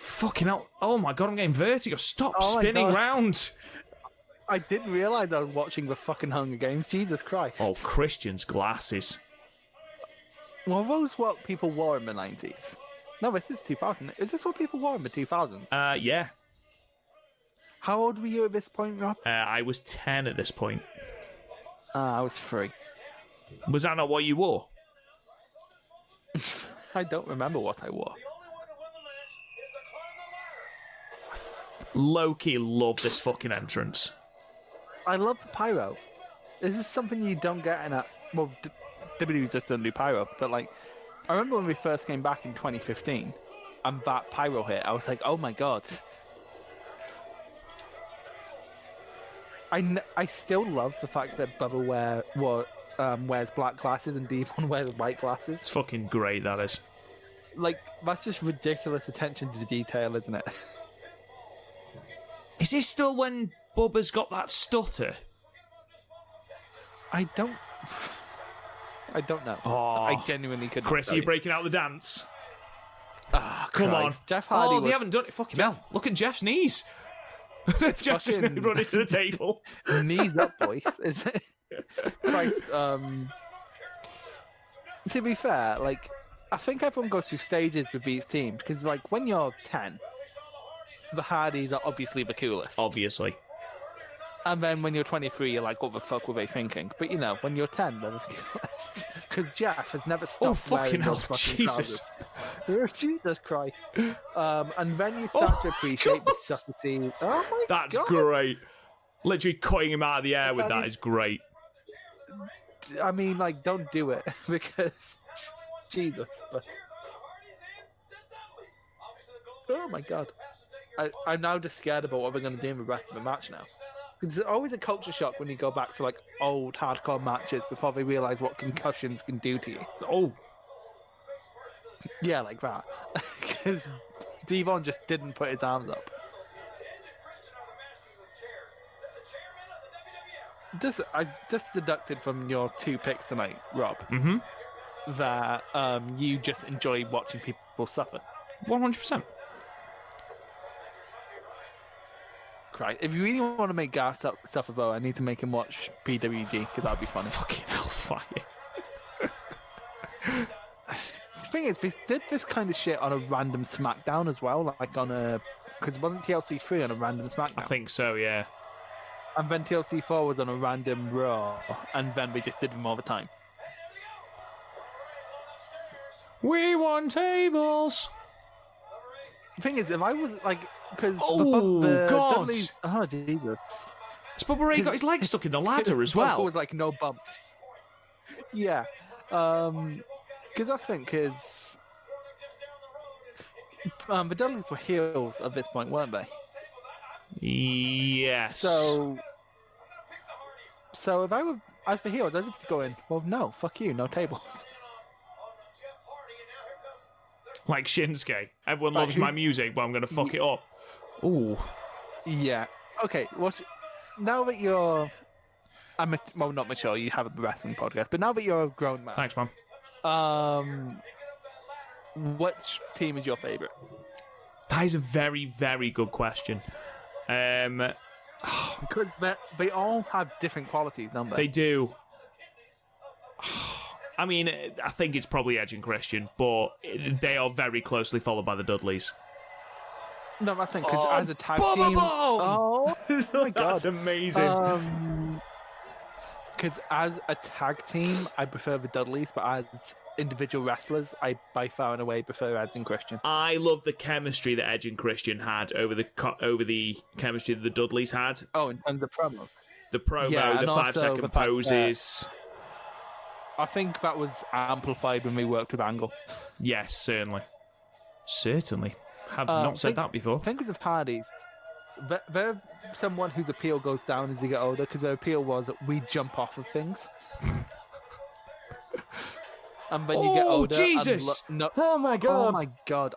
S1: Fucking hell. Oh my god, I'm getting vertigo. Stop spinning round.
S4: I didn't realise I was watching the fucking Hunger Games. Jesus Christ.
S1: Oh, Christian's glasses.
S4: Well, those what people wore in the 90s. No, this is 2000. Is this what people wore in the 2000s?
S1: Yeah.
S4: How old were you at this point, Rob?
S1: I was 10 at this point.
S4: I was 3.
S1: Was that not what you wore?
S4: I don't remember what I wore.
S1: Low-key love this fucking entrance.
S4: I love the pyro. This is something you don't get in a... Well, WWE just doesn't do pyro, but like... I remember when we first came back in 2015, and that pyro hit, I was like, oh my god. I still love the fact that Bubba wears black glasses and Devon wears white glasses.
S1: It's fucking great, that is.
S4: Like, that's just ridiculous attention to detail, isn't it?
S1: Is this still when Bubba's got that stutter?
S4: I don't know.
S1: Oh,
S4: I genuinely couldn't.
S1: Chris, are you breaking out the dance?
S4: Oh,
S1: come
S4: Christ.
S1: on.
S4: Jeff Hardy
S1: they haven't done it. Fucking hell. Look at Jeff's knees. Jeff's just running to the table.
S4: Knees up, boys. Is it? Christ. To be fair, like, I think everyone goes through stages with these teams, because, like, when you're 10, the Hardys are obviously the coolest.
S1: Obviously.
S4: And then when you're 23, you're like, what the fuck were they thinking? But, you know, when you're 10, they're the coolest. Because Jeff has never stopped.
S1: Oh, fucking hell. Jesus.
S4: Jesus Christ. And then you start to appreciate the subtlety. Oh, my
S1: That's
S4: God.
S1: great. Literally cutting him out of the air with that is great.
S4: I mean, like, don't do it, because Jesus. But... Oh, my God. I'm now just scared about what we're going to do in the rest of the match now. Because there's always a culture shock when you go back to like old hardcore matches before they realise what concussions can do to you.
S1: Oh.
S4: Yeah, like that. Because Devon just didn't put his arms up. I just deducted from your 2 picks tonight, Rob, that you just enjoy watching people suffer.
S1: 100%.
S4: Christ. If you really want to make Garth suffer, though, I need to make him watch PWG, because that'd be funny.
S1: Fucking hellfire.
S4: The thing is, they did this kind of shit on a random SmackDown as well, like on a... Because it wasn't TLC 3 on a random SmackDown?
S1: I think so, yeah.
S4: And then TLC 4 was on a random Raw, and then they just did them all the time.
S1: We won tables!
S4: The thing is, if I was, like... Because
S1: God!
S4: Dudley's... Oh, Jesus.
S1: Has Bubba Ray got his leg stuck in the ladder as well?
S4: With, like, no bumps. Yeah. Because I think, because... the Dudleys were heels at this point, weren't they?
S1: Yes.
S4: So if I were as the heels, I'd just be going, well, no, fuck you, no tables.
S1: Like Shinsuke. Everyone loves my music, but I'm going to fuck it up. Ooh.
S4: Yeah. Okay. Now that you're, well, not mature. You have a wrestling podcast, but now that you're a grown man.
S1: Thanks, man.
S4: Which team is your favorite?
S1: That is a very, very good question.
S4: Because they all have different qualities, don't they?
S1: They do. I mean, I think it's probably Edge and Christian, but they are very closely followed by the Dudleys.
S4: No, that's fine, because as a tag team... Oh my god.
S1: That's amazing.
S4: Because as a tag team, I prefer the Dudleys, but as individual wrestlers, I by far and away prefer Edge and Christian.
S1: I love the chemistry that Edge and Christian had over the chemistry that the Dudleys had.
S4: Oh, in terms of promo.
S1: The promo,
S4: yeah,
S1: the 5-second poses.
S4: I think that was amplified when we worked with Angle.
S1: Yes, certainly. Have not said that before.
S4: Think of the Hardys. They're someone whose appeal goes down as you get older, because their appeal was that we jump off of things. And when you get older...
S1: Jesus! Oh my god!
S4: Oh my god,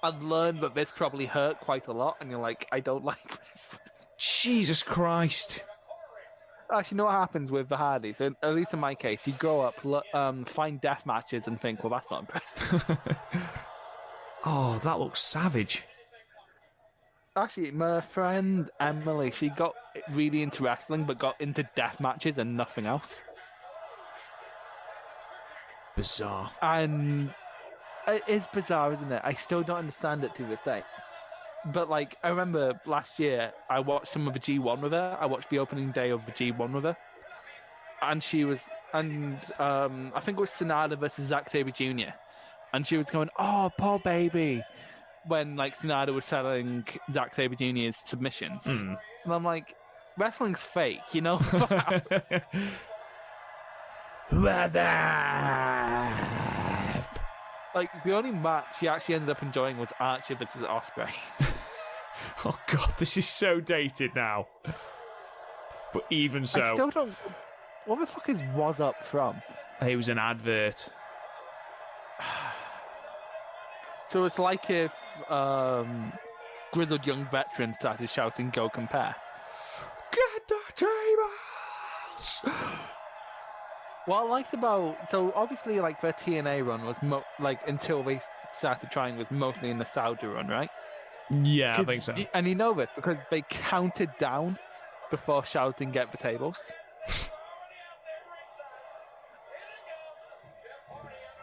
S4: I've learned that this probably hurt quite a lot, and you're like, I don't like this.
S1: Jesus Christ.
S4: Actually, you know what happens with the Hardys? At least in my case, you grow up, find death matches, and think, well, that's not impressive.
S1: Oh, that looks savage.
S4: Actually, my friend Emily, she got really into wrestling, but got into death matches and nothing else.
S1: Bizarre.
S4: And it is bizarre, isn't it? I still don't understand it to this day. But, like, I remember last year, I watched some of the G1 with her. I watched the opening day of the G1 with her. And she was... And I think it was Sonata versus Zack Sabre Jr. And she was going, oh, poor baby. When, like, Sonata was selling Zack Sabre Jr.'s submissions. And I'm like, wrestling's fake, you know? Like, the only match she actually ended up enjoying was Archer versus Ospreay.
S1: Oh, God, this is so dated now. But even so...
S4: I still don't... What the fuck is Was Up from?
S1: It was an advert.
S4: So it's like if grizzled young veterans started shouting, go compare.
S1: Get the tables!
S4: What I liked about... So obviously, like, their TNA run was, like, until they started trying, was mostly a nostalgia run, right?
S1: Yeah, I think so.
S4: And you know this, because they counted down before shouting, get the tables.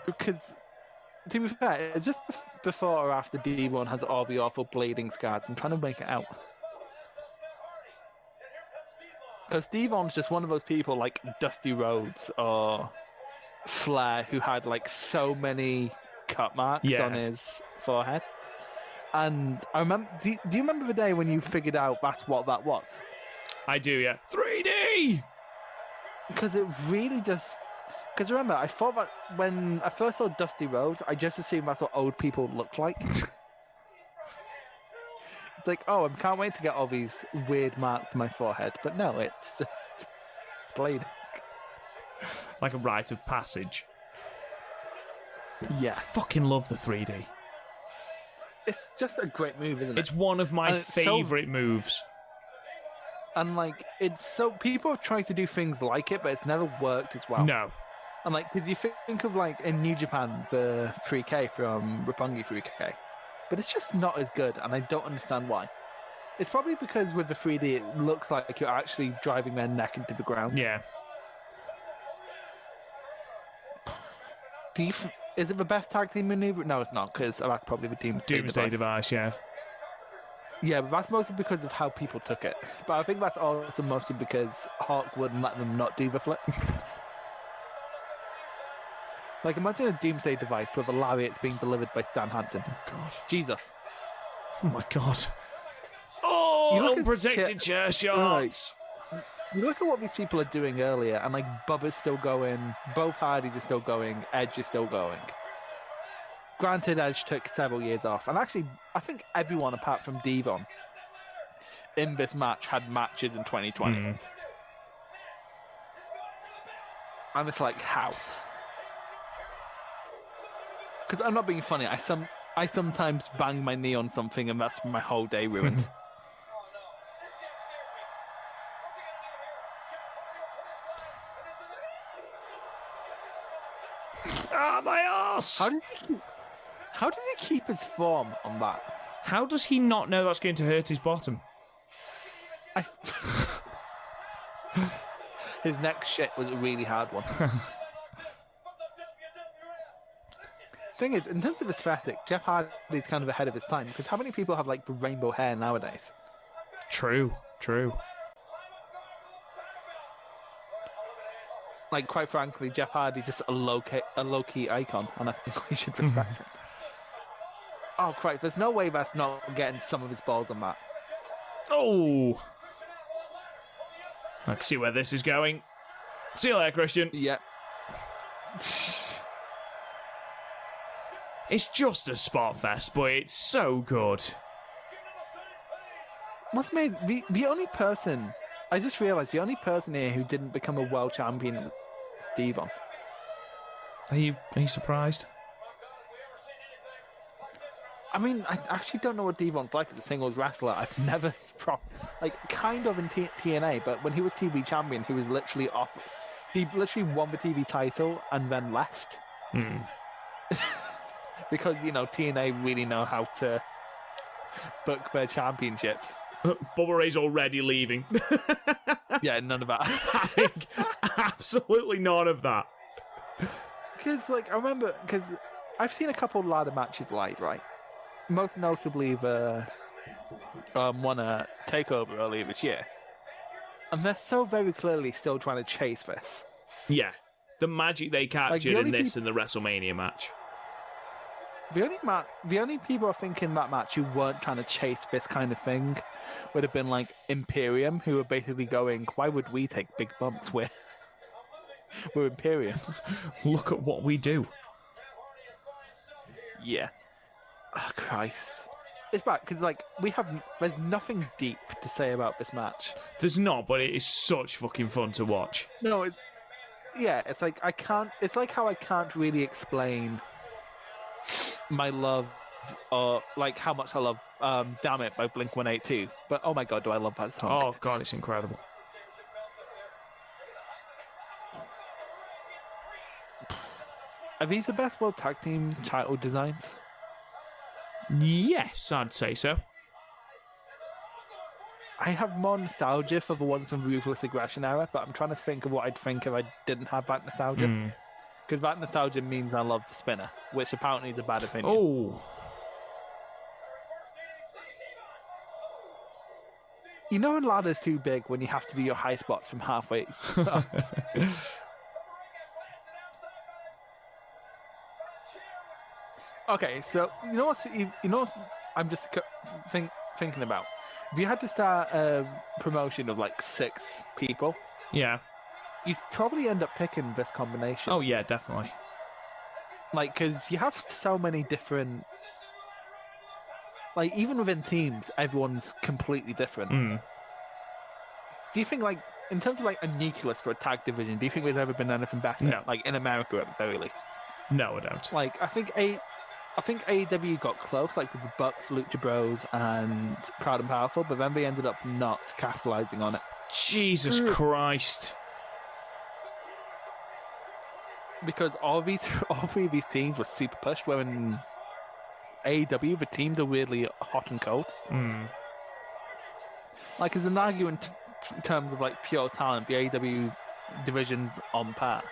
S4: Because, to be fair, it's just before or after D1 has all the awful bleeding scars. I'm trying to make it out. Because Devon's just one of those people like Dusty Rhodes or Flair who had like so many cut marks on his forehead. And I remember, do you remember the day when you figured out that's what that was?
S1: I do, yeah. 3D!
S4: Because it really just... Because remember, I thought that when I first saw Dusty Rhodes, I just assumed that's what old people look like. It's like, oh, I can't wait to get all these weird marks on my forehead. But no, it's just bleeding.
S1: Like a rite of passage.
S4: Yeah.
S1: I fucking love the 3D.
S4: It's just a great move, isn't it?
S1: It's one of my favourite moves.
S4: And, like, it's so... People have tried to do things like it, but it's never worked as well.
S1: No.
S4: And, like, because you think of, like, in New Japan, the 3K from Roppongi 3K. But it's just not as good, and I don't understand why. It's probably because with the 3D, it looks like you're actually driving their neck into the ground.
S1: Yeah.
S4: Is it the best tag team maneuver? No, it's not, because that's probably the Doomsday
S1: device, yeah.
S4: Yeah, but that's mostly because of how people took it. But I think that's also mostly because Hawk wouldn't let them not do the flip. Like, imagine a Doomsday device with a lariat's being delivered by Stan Hansen.
S1: Oh, God.
S4: Jesus.
S1: Oh, my God. Oh, unprotected chair shots.
S4: Right. You look at what these people are doing earlier, and, like, Bubba's still going, both Hardys are still going, Edge is still going. Granted, Edge took several years off. And actually, I think everyone apart from Devon in this match had matches in 2020. And it's like, how? Because I'm not being funny. I sometimes bang my knee on something, and that's my whole day ruined.
S1: Ah, my arse!
S4: How does he keep his form on that?
S1: How does he not know that's going to hurt his bottom?
S4: His next shit was a really hard one. Thing is, in terms of aesthetic, Jeff Hardy's kind of ahead of his time, because how many people have like the rainbow hair nowadays?
S1: True.
S4: Like, quite frankly, Jeff Hardy's just a low-key icon, and I think we should respect him. Oh, Christ, there's no way that's not getting some of his balls on that.
S1: Oh! I can see where this is going. See you later, Christian.
S4: Yep.
S1: It's just a spot fest, but it's so good.
S4: What's made the only person... I just realised the only person here who didn't become a world champion was Devon.
S1: Are you surprised?
S4: I mean, I actually don't know what Devon's like as a singles wrestler. I've never kind of in TNA, but when he was TV champion, he was literally off. He literally won the TV title and then left. Because, TNA really know how to book their championships.
S1: Bubba Ray's already leaving.
S4: Yeah, none of that.
S1: I think absolutely none of that.
S4: Because, I remember, because I've seen a couple of ladder matches live, right? Most notably the one at TakeOver earlier this year. And they're so very clearly still trying to chase this.
S1: Yeah. The magic they captured in this and the WrestleMania match.
S4: The only people I think in that match who weren't trying to chase this kind of thing would have been like Imperium, who were basically going, why would we take big bumps? We're Imperium.
S1: Look at what we do.
S4: Yeah. Oh, Christ. It's bad, because there's nothing deep to say about this match.
S1: There's not, but it is such fucking fun to watch.
S4: No, it's like how I can't really explain my love, or like how much I love Damn It by Blink-182. But oh my god, do I love that song.
S1: Oh god, it's incredible.
S4: Are these the best World Tag Team title designs?
S1: Yes, I'd say so.
S4: I have more nostalgia for the ones from Ruthless Aggression era, but I'm trying to think of what I'd think if I didn't have that nostalgia. Because that nostalgia means I love the spinner, which apparently is a bad opinion.
S1: Oh.
S4: You know when ladder's too big when you have to do your high spots from halfway up? Okay, so you know what I'm just thinking about. If you had to start a promotion of like 6 people,
S1: Yeah.
S4: you'd probably end up picking this combination.
S1: Oh yeah, definitely.
S4: Because you have so many different... even within teams, everyone's completely different. Do you think, in terms of, a nucleus for a tag division, do you think there's ever been anything better?
S1: No.
S4: In America, at the very least.
S1: No, I don't.
S4: I think AEW got close, with the Bucks, Lucha Bros, and Proud and Powerful, but then they ended up not capitalizing on it.
S1: Jesus Christ.
S4: Because all 3 of these teams were super pushed, where in AEW, the teams are weirdly hot and cold. As an argument in terms of, pure talent, the AEW division's on par.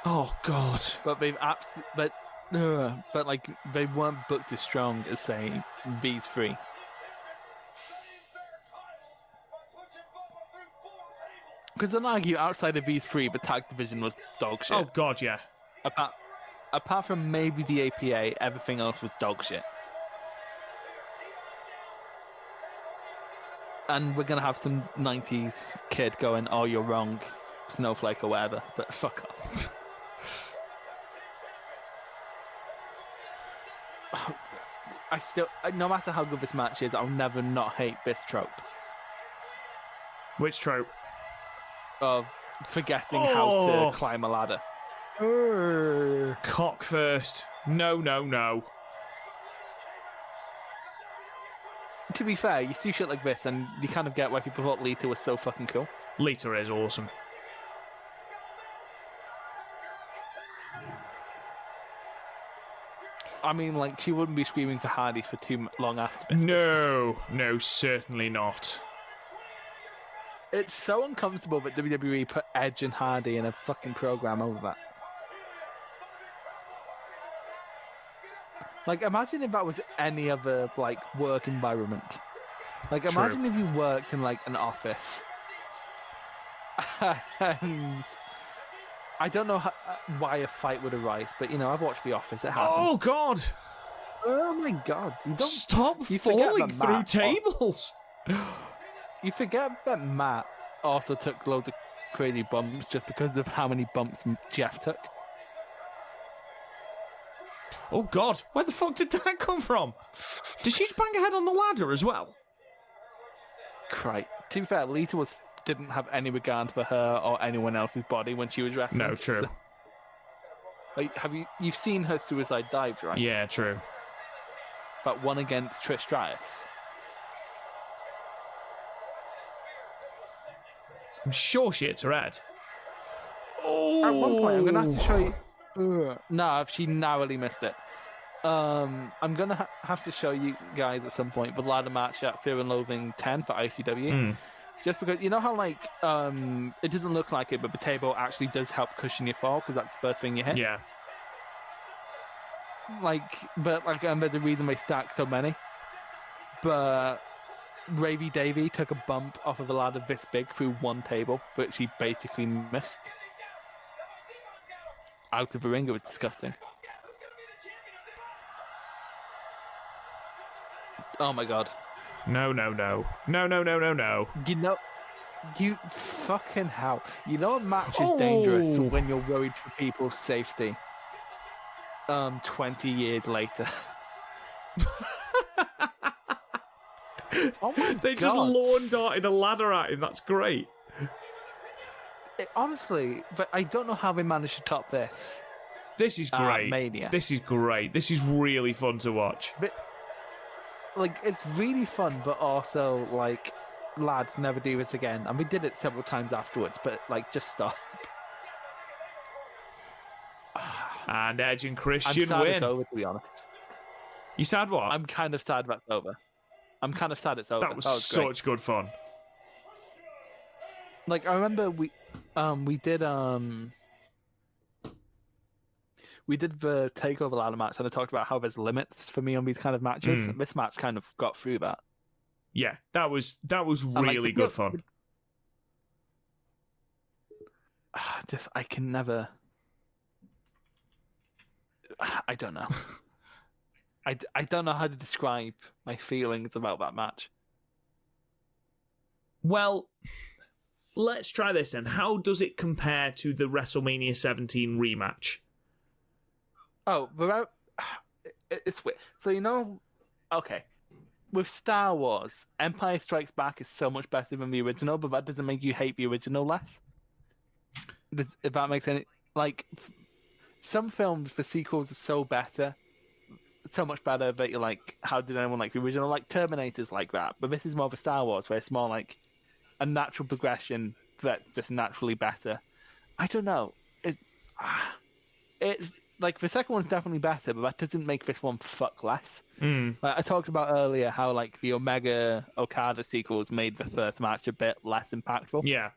S1: Oh, God.
S4: But they've they weren't booked as strong as, say, these 3. Because then argue outside of these 3, the tag division was dog shit.
S1: Oh, God, yeah.
S4: Apart from maybe the APA, everything else was dog shit. And we're going to have some 90s kid going, oh, you're wrong, snowflake or whatever, but fuck off. No matter how good this match is, I'll never not hate this trope.
S1: Which trope?
S4: Of forgetting how to climb a ladder.
S1: Cock first. No, no, no.
S4: To be fair, you see shit like this and you kind of get why people thought Lita was so fucking cool.
S1: Lita is awesome.
S4: I mean, like, she wouldn't be screaming for Hardys for too long after this.
S1: No, certainly not.
S4: It's so uncomfortable that WWE put Edge and Hardy in a fucking program over that. Like, imagine if that was any other, like, work environment. Like, imagine if you worked in, like, an office. And I don't know why a fight would arise, but, you know, I've watched The Office. It happens.
S1: Oh, God.
S4: Oh, my God. You don't
S1: Stop falling through tables.
S4: You forget that Matt also took loads of crazy bumps just because of how many bumps Jeff took.
S1: Oh, God. Where the fuck did that come from? Did she just bang her head on the ladder as well?
S4: Right. To be fair, Lita didn't have any regard for her or anyone else's body when she was wrestling.
S1: No, true.
S4: So, like, you've seen her suicide dives, right?
S1: Yeah, true.
S4: But one against Trish Stratus.
S1: I'm sure she hits her head. Oh.
S4: At one point, I'm going to have to show you... No, she narrowly missed it. I'm going to have to show you guys at some point the ladder match at Fear and Loathing 10 for ICW. Just because, you know how, like, it doesn't look like it, but the table actually does help cushion your fall because that's the first thing you hit.
S1: Yeah.
S4: Like, but, like, there's a reason they stack so many. But Ravy Davy took a bump off of the ladder this big through one table, but she basically missed. Out of the ring, it was disgusting. Oh my God.
S1: No.
S4: You know, you fucking hell. You know a match is dangerous when you're worried for people's safety. 20 years later. Oh my God.
S1: They just lawn darted a ladder at him. That's great.
S4: Honestly, but I don't know how we managed to top this.
S1: This is great.
S4: Mania.
S1: This is great. This is really fun to watch.
S4: But, like, it's really fun, but also, like, lads, never do this again. And we did it several times afterwards, but, like, just stop.
S1: And Edge and Christian
S4: I'm sad
S1: win.
S4: It's over, to be honest.
S1: You sad what?
S4: I'm kind of sad that's over. I'm kind of sad it's over.
S1: That was such good fun.
S4: Like, I remember we did the takeover ladder match, and I talked about how there's limits for me on these kind of matches. This match kind of got through that.
S1: Yeah, that was really good fun.
S4: I can never. I don't know. I don't know how to describe my feelings about that match.
S1: Well, let's try this then. How does it compare to the WrestleMania 17 rematch?
S4: Oh, but it's weird. So, you know, okay, with Star Wars, Empire Strikes Back is so much better than the original, but that doesn't make you hate the original less. If that makes any... Like, some films, the sequels are so much better that you're like, how did anyone like the original? Like, Terminator's like that, but this is more of a Star Wars, where it's more like a natural progression that's just naturally better. I don't know. It's like, the second one's definitely better, but that doesn't make this one fuck less. Like I talked about earlier, how like the Omega Okada sequels made the first match a bit less impactful.
S1: Yeah.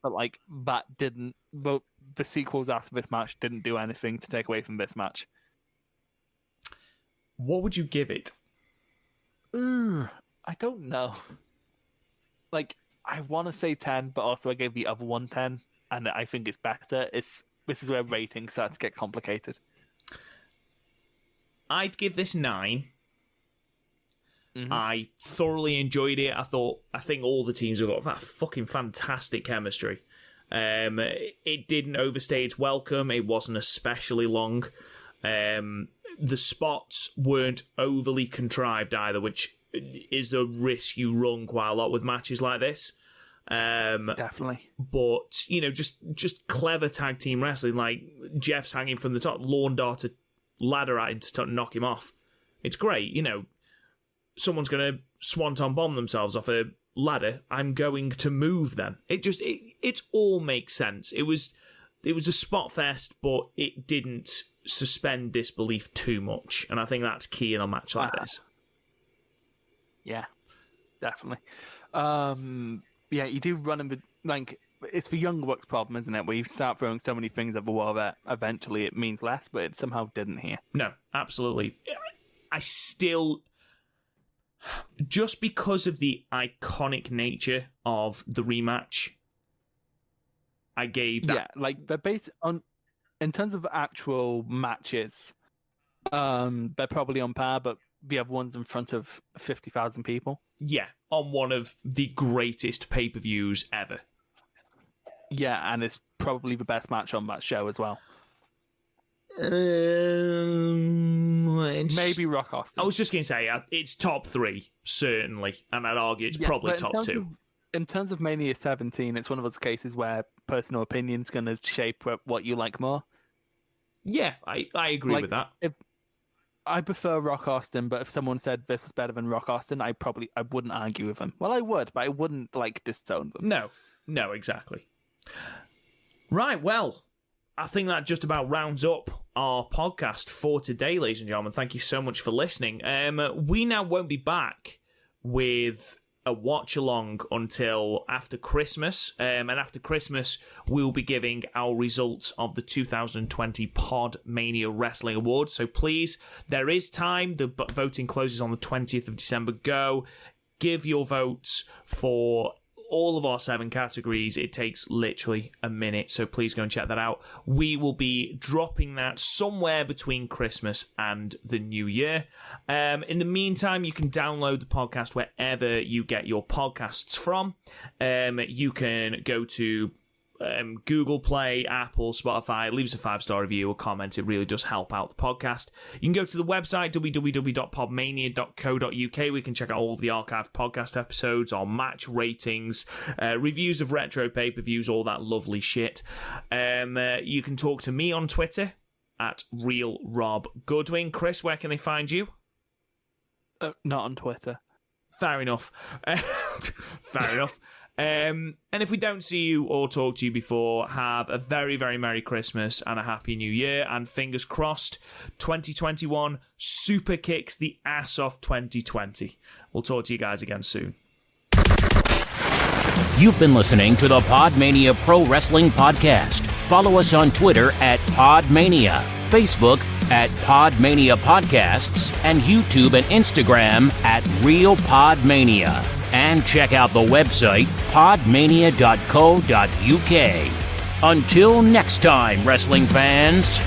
S4: But like that didn't. But the sequels after this match didn't do anything to take away from this match.
S1: What would you give it?
S4: I don't know. Like, I want to say 10, but also I gave the other one 10, and I think it's better. This is where ratings start to get complicated.
S1: I'd give this 9.
S4: Mm-hmm.
S1: I thoroughly enjoyed it. I think all the teams have got that fucking fantastic chemistry. It didn't overstay its welcome. It wasn't especially long. The spots weren't overly contrived either, which is the risk you run quite a lot with matches like this.
S4: Definitely.
S1: But, just clever tag team wrestling, like Jeff's hanging from the top, lawn dart a ladder at him to knock him off. It's great, someone's going to swanton bomb themselves off a ladder. I'm going to move them. It all makes sense. It was a spot fest, but it didn't suspend disbelief too much, and I think that's key in a match like this.
S4: Yeah, definitely. Yeah, you do run into, it's the Young Bucks problem, isn't it? Where you start throwing so many things at the wall that eventually it means less, but it somehow didn't here.
S1: No, absolutely. I still, just because of the iconic nature of the rematch, I gave that.
S4: Yeah, they're based on, in terms of actual matches, they're probably on par, but the other one's in front of 50,000 people.
S1: Yeah, on one of the greatest pay-per-views ever.
S4: Yeah, and it's probably the best match on that show as well. Maybe Rock Austin.
S1: I was just going to say, it's top 3, certainly, and I'd argue it's probably top 2.
S4: In terms of Mania 17, it's one of those cases where personal opinion's going to shape what you like more.
S1: Yeah, I agree with that.
S4: I prefer Rock Austin, but if someone said this is better than Rock Austin, I wouldn't argue with them. Well, I would, but I wouldn't disown them.
S1: No, exactly. Right, well, I think that just about rounds up our podcast for today, ladies and gentlemen. Thank you so much for listening. We now won't be back with a watch along until after Christmas, and after Christmas we'll be giving our results of the 2020 PodMania Wrestling Awards. So please, there is time. The voting closes on the 20th of December. Go give your votes for all of our 7 categories. It takes literally a minute, so please go and check that out. We will be dropping that somewhere between Christmas and the New Year. In the meantime, you can download the podcast wherever you get your podcasts from. You can go to Google Play, Apple, Spotify. Leave us a 5-star review or comment. It really does help out the podcast. You can go to the website, www.podmania.co.uk. We can check out all of the archived podcast episodes, our match ratings, reviews of retro pay-per-views, all that lovely shit. You can talk to me on Twitter at RealRobGoodwin. Chris, where can they find you?
S4: Not on Twitter.
S1: Fair enough. Fair enough. And if we don't see you or talk to you before, have a very, very Merry Christmas and a Happy New Year. And fingers crossed, 2021 super kicks the ass off 2020. We'll talk to you guys again soon.
S3: You've been listening to the PodMania Pro Wrestling Podcast. Follow us on Twitter at PodMania, Facebook at PodMania Podcasts, and YouTube and Instagram at Real PodMania. And check out the website, podmania.co.uk. Until next time, wrestling fans.